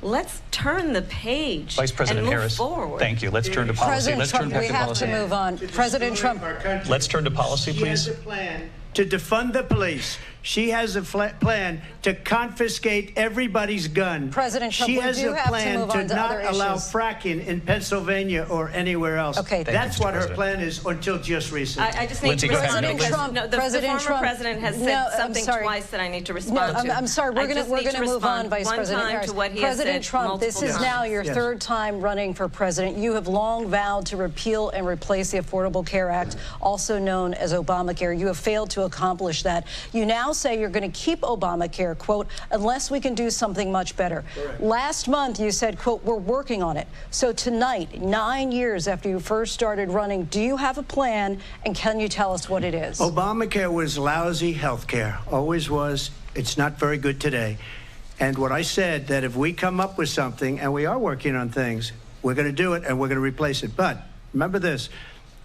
Let's turn the page Vice President and move Harris, forward. thank you. Let's turn to policy. President Let's Trump, turn we to have policy. to move on. President Trump. Let's turn to policy, please. She has a plan to defund the police. She has a plan to confiscate everybody's gun. President Trump, she we has do a have to plan move to on to not other allow issues. fracking in Pennsylvania or anywhere else. Okay. That's you, what her President. plan is until just recently. I just need Lindsay, to go ahead. respond No, because Trump, no, the President former Trump, president has said no, I'm something sorry. twice that I need to No, respond to. I'm sorry. We're going to move on, Vice President Harris. President Trump, this is now your third time running for president. You have long vowed to repeal and replace the Affordable Care Act, also known as Obamacare. You have failed to accomplish that. You now say you're going to keep Obamacare, quote, unless we can do something much better. Correct. Last month, you said, quote, we're working on it. So tonight, 9 years after you first started running, do you have a plan, and can you tell us what it is? Obamacare was lousy health care, always was. It's not very good today. And what I said, that if we come up with something, and we are working on things, we're going to do it and we're going to replace it. But remember this,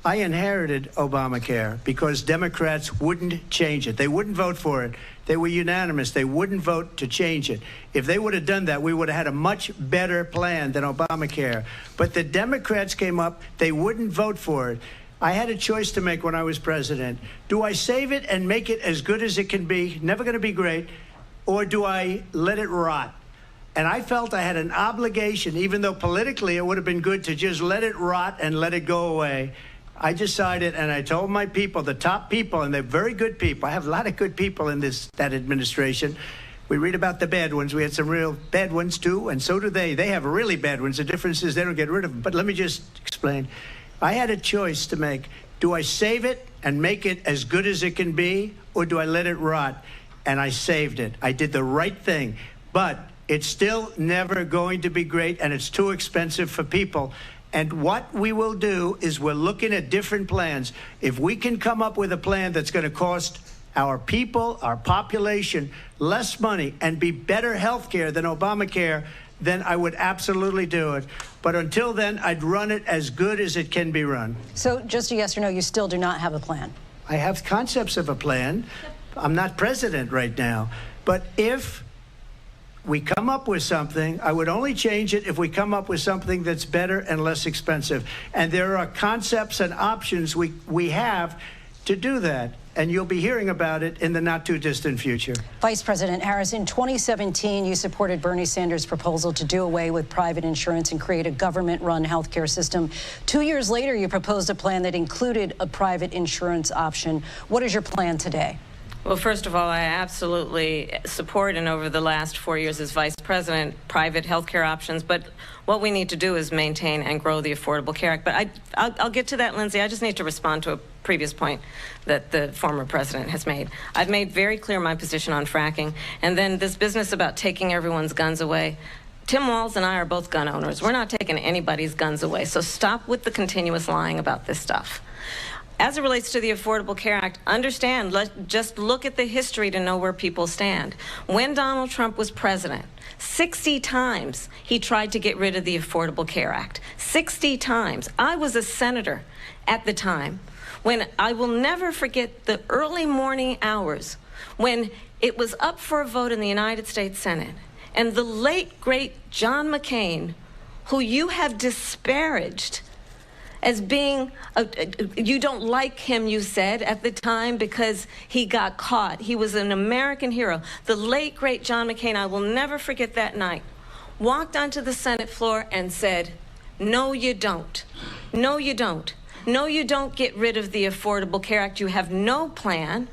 I inherited Obamacare because Democrats wouldn't change it. They wouldn't vote for it. They were unanimous. They wouldn't vote to change it. If they would have done that, we would have had a much better plan than Obamacare. But the Democrats came up. They wouldn't vote for it. I had a choice to make when I was president. Do I save it and make it as good as it can be, never going to be great, or do I let it rot? And I felt I had an obligation, even though politically it would have been good to just let it rot and let it go away. I decided, and I told my people, the top people, and they're very good people. I have a lot of good people in that administration. We read about the bad ones. We had some real bad ones, too, and so do they. They have really bad ones. The difference is they don't get rid of them. But let me just explain. I had a choice to make. Do I save it and make it as good as it can be, or do I let it rot? And I saved it. I did the right thing. But it's still never going to be great, and it's too expensive for people. And what we will do is we're looking at different plans. If we can come up with a plan that's going to cost our people, our population, less money and be better health care than Obamacare, then I would absolutely do it. But until then, I'd run it as good as it can be run. So just a yes or no, you still do not have a plan? I have concepts of a plan. I'm not president right now. But if we come up with something, I would only change it if we come up with something that's better and less expensive. And there are concepts and options we have to do that. And you'll be hearing about it in the not-too-distant future. Vice President Harris, in 2017, you supported Bernie Sanders' proposal to do away with private insurance and create a government-run health care system. 2 years later, you proposed a plan that included a private insurance option. What is your plan today? Well, first of all, I absolutely support, and over the last 4 years as vice president, private health care options. But what we need to do is maintain and grow the Affordable Care Act. But I'll get to that, Lindsay. I just need to respond to a previous point that the former president has made. I've made very clear my position on fracking. And then this business about taking everyone's guns away. Tim Walz and I are both gun owners. We're not taking anybody's guns away. So stop with the continuous lying about this stuff. As it relates to the Affordable Care Act, understand, just look at the history to know where people stand. When Donald Trump was president, 60 times he tried to get rid of the Affordable Care Act. 60 times. I was a senator at the time when I will never forget the early morning hours when it was up for a vote in the United States Senate. And the late, great John McCain, who you have disparaged as being, you don't like him, you said, at the time because he got caught. He was an American hero. The late, great John McCain, I will never forget that night, walked onto the Senate floor and said, no, you don't. No, you don't. No, you don't get rid of the Affordable Care Act. You have no plan.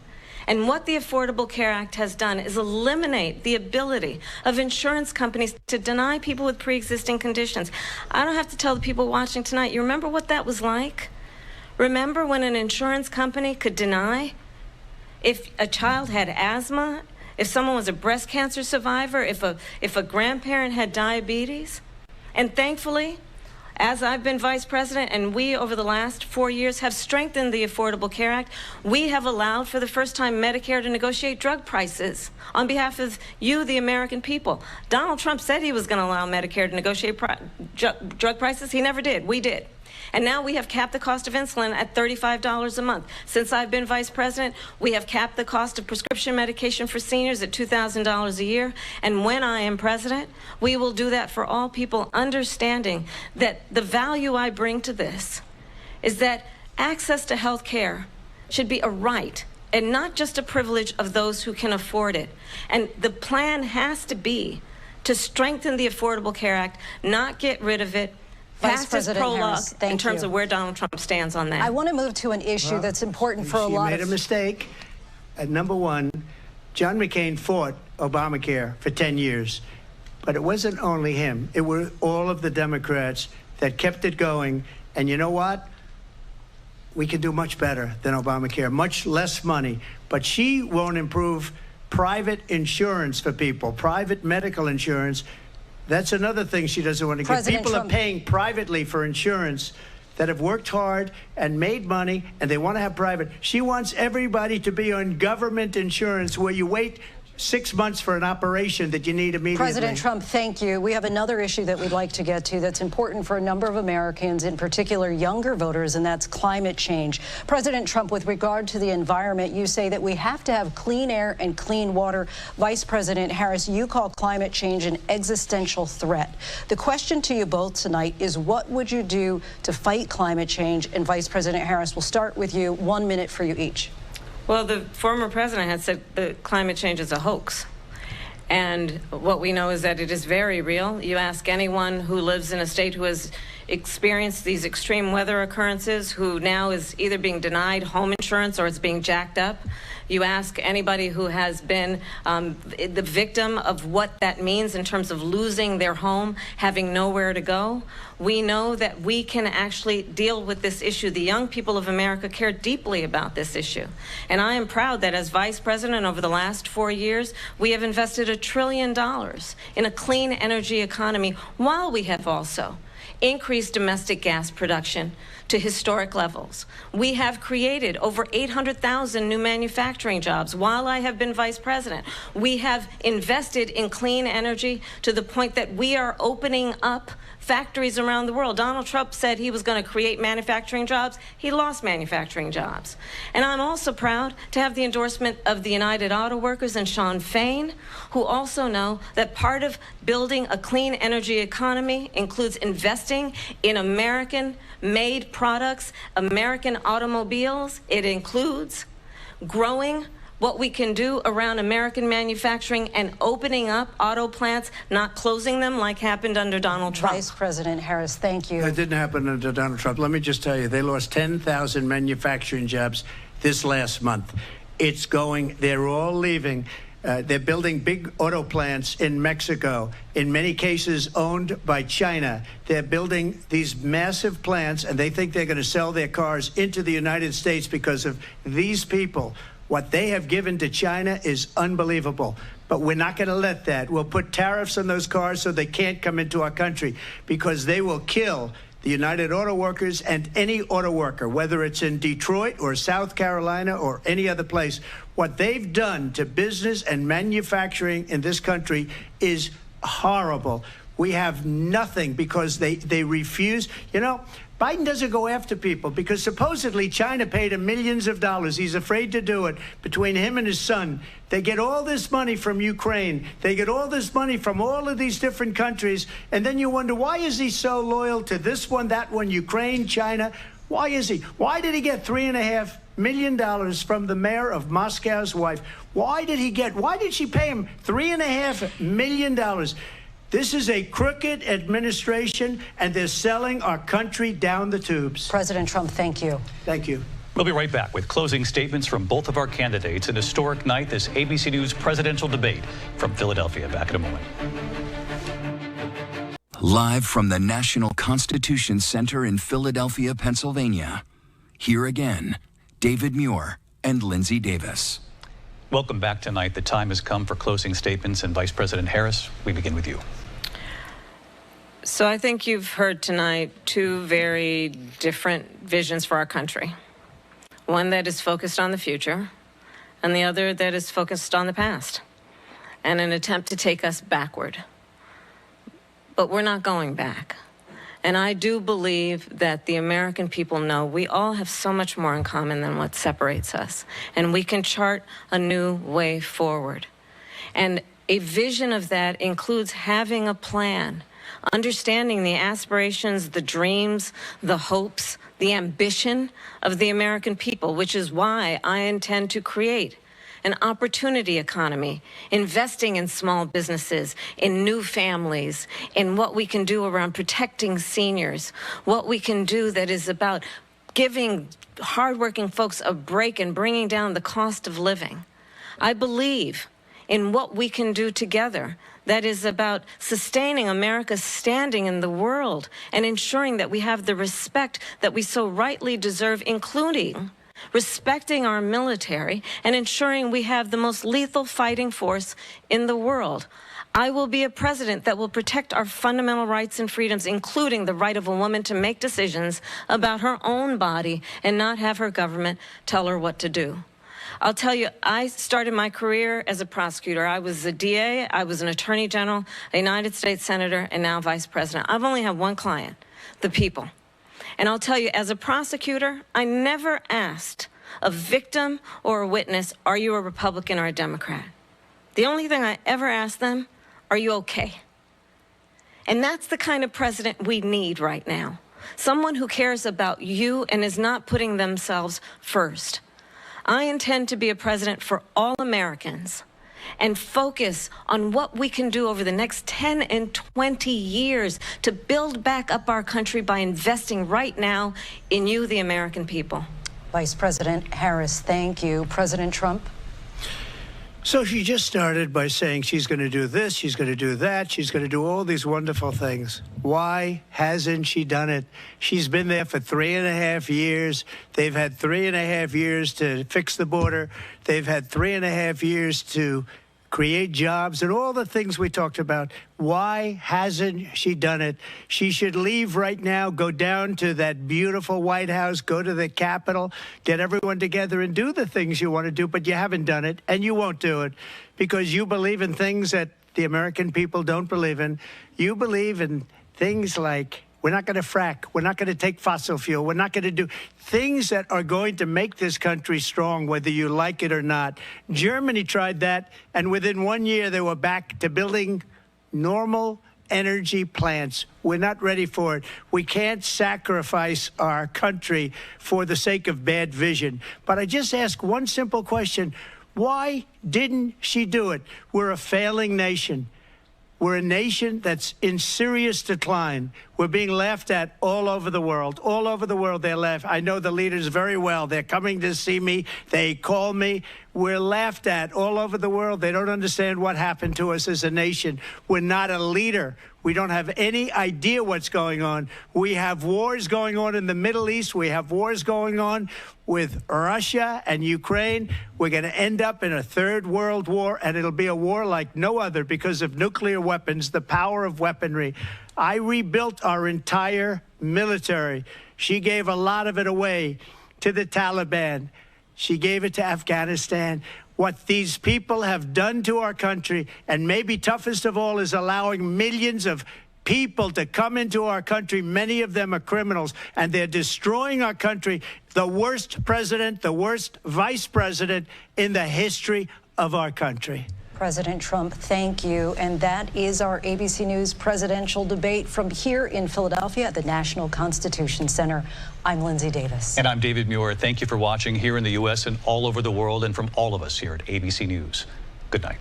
And what the Affordable Care Act has done is eliminate the ability of insurance companies to deny people with pre-existing conditions. I don't have to tell the people watching tonight, you remember what that was like? Remember when an insurance company could deny if a child had asthma, if someone was a breast cancer survivor, if a grandparent had diabetes? And thankfully, as I've been vice president, and we over the last 4 years have strengthened the Affordable Care Act, we have allowed for the first time Medicare to negotiate drug prices on behalf of you, the American people. Donald Trump said he was going to allow Medicare to negotiate drug prices. He never did. We did. And now we have capped the cost of insulin at $35 a month. Since I've been vice president, we have capped the cost of prescription medication for seniors at $2,000 a year. And when I am president, we will do that for all people, understanding that the value I bring to this is that access to health care should be a right and not just a privilege of those who can afford it. And the plan has to be to strengthen the Affordable Care Act, not get rid of it, Vice President Harris, thank you. In terms of where Donald Trump stands on that. I want to move to an issue that's important for a lot of... You made a mistake. Number one, John McCain fought Obamacare for 10 years. But it wasn't only him. It were all of the Democrats that kept it going. And you know what? We can do much better than Obamacare, much less money. But she won't improve private insurance for people, private medical insurance. That's another thing she doesn't want to get. People Trump are paying privately for insurance that have worked hard and made money, and they want to have private. She wants everybody to be on government insurance where you wait 6 months for an operation that you need immediately. President Trump, thank you. We have another issue that we'd like to get to that's important for a number of Americans, in particular younger voters, and that's climate change. President Trump, with regard to the environment, you say that we have to have clean air and clean water. Vice President Harris, you call climate change an existential threat. The question to you both tonight is, what would you do to fight climate change? And Vice President Harris, we'll start with you. 1 minute for you each. Well, the former president had said that climate change is a hoax. And what we know is that it is very real. You ask anyone who lives in a state who has experienced these extreme weather occurrences who now is either being denied home insurance or it's being jacked up. You ask anybody who has been the victim of what that means in terms of losing their home, having nowhere to go. We know that we can actually deal with this issue. The young people of America care deeply about this issue. And I am proud that as Vice President over the last 4 years, we have invested $1 trillion in a clean energy economy, while we have also increased domestic gas production to historic levels. We have created over 800,000 new manufacturing jobs while I have been Vice President. We have invested in clean energy to the point that we are opening up factories around the world. Donald Trump said he was going to create manufacturing jobs. He lost manufacturing jobs. And I'm also proud to have the endorsement of the United Auto Workers and Sean Fain, who also know that part of building a clean energy economy includes investing in American-made products, American automobiles. It includes growing what we can do around American manufacturing and opening up auto plants, not closing them like happened under Donald Trump. Vice President Harris, thank you. It didn't happen under Donald Trump. Let me just tell you, they lost 10,000 manufacturing jobs this last month. It's going, they're all leaving. They're building big auto plants in Mexico, in many cases owned by China. They're building these massive plants, and they think they're going to sell their cars into the United States because of these people. What they have given to China is unbelievable. But we're not going to let that. We'll put tariffs on those cars so they can't come into our country, because they will kill the United Auto Workers and any auto worker, whether it's in Detroit or South Carolina or any other place. What they've done to business and manufacturing in this country is horrible. We have nothing because they refuse. You know, Biden doesn't go after people because supposedly China paid him millions of dollars. He's afraid to do it. Between him and his son, they get all this money from Ukraine. They get all this money from all of these different countries. And then you wonder, why is he so loyal to this one, that one, Ukraine, China? Why is he? Why did he get $3.5 million from the mayor of Moscow's wife? Why did she pay him $3.5 million? This is a crooked administration, and they're selling our country down the tubes. President Trump, thank you. Thank you. We'll be right back with closing statements from both of our candidates. An historic night, this ABC News presidential debate from Philadelphia. Back in a moment. Live from the National Constitution Center in Philadelphia, Pennsylvania. Here again, David Muir and Lindsay Davis. Welcome back tonight. The time has come for closing statements, and Vice President Harris, we begin with you. So I think you've heard tonight two very different visions for our country. One that is focused on the future, and the other that is focused on the past, and an attempt to take us backward. But we're not going back. And I do believe that the American people know we all have so much more in common than what separates us. And we can chart a new way forward. And a vision of that includes having a plan, understanding the aspirations, the dreams, the hopes, the ambition of the American people, which is why I intend to create an opportunity economy, investing in small businesses, in new families, in what we can do around protecting seniors, what we can do that is about giving hardworking folks a break and bringing down the cost of living. I believe in what we can do together that is about sustaining America's standing in the world and ensuring that we have the respect that we so rightly deserve, including respecting our military and ensuring we have the most lethal fighting force in the world. I will be a president that will protect our fundamental rights and freedoms, including the right of a woman to make decisions about her own body and not have her government tell her what to do. I'll tell you, I started my career as a prosecutor. I was a DA, I was an attorney general, a United States senator, and now vice president. I've only had one client, the people. And I'll tell you, as a prosecutor, I never asked a victim or a witness, are you a Republican or a Democrat? The only thing I ever asked them, are you okay? And that's the kind of president we need right now. Someone who cares about you and is not putting themselves first. I intend to be a president for all Americans. and focus on what we can do over the next 10 and 20 years to build back up our country by investing right now in you, the American people. Vice President Harris, thank you. President Trump? So she just started by saying she's going to do this, she's going to do that, she's going to do all these wonderful things. Why hasn't she done it? She's been there for 3.5 years. They've had 3.5 years to fix the border. They've had 3.5 years to create jobs and all the things we talked about. Why hasn't she done it? She should leave right now, go down to that beautiful White House, go to the Capitol, get everyone together and do the things you want to do, but you haven't done it, and you won't do it because you believe in things that the American people don't believe in. You believe in things like we're not going to frack. We're not going to take fossil fuel. We're not going to do things that are going to make this country strong, whether you like it or not. Germany tried that, and within 1 year, they were back to building normal energy plants. We're not ready for it. We can't sacrifice our country for the sake of bad vision. But I just ask one simple question. Why didn't she do it? We're a failing nation. We're a nation that's in serious decline. We're being laughed at all over the world. All over the world, they're laughed. I know the leaders very well. They're coming to see me. They call me. We're laughed at all over the world. They don't understand what happened to us as a nation. We're not a leader. We don't have any idea what's going on. We have wars going on in the Middle East. We have wars going on with Russia and Ukraine. We're going to end up in a third world war, and it'll be a war like no other because of nuclear weapons, the power of weaponry. I rebuilt our entire military. She gave a lot of it away to the Taliban. She gave it to Afghanistan. What these people have done to our country, and maybe toughest of all, is allowing millions of people to come into our country. Many of them are criminals, and they're destroying our country. The worst president, the worst vice president in the history of our country. President Trump, thank you. And that is our ABC News presidential debate from here in Philadelphia at the National Constitution Center. I'm Lindsay Davis. And I'm David Muir. Thank you for watching here in the U.S. and all over the world, and from all of us here at ABC News. Good night.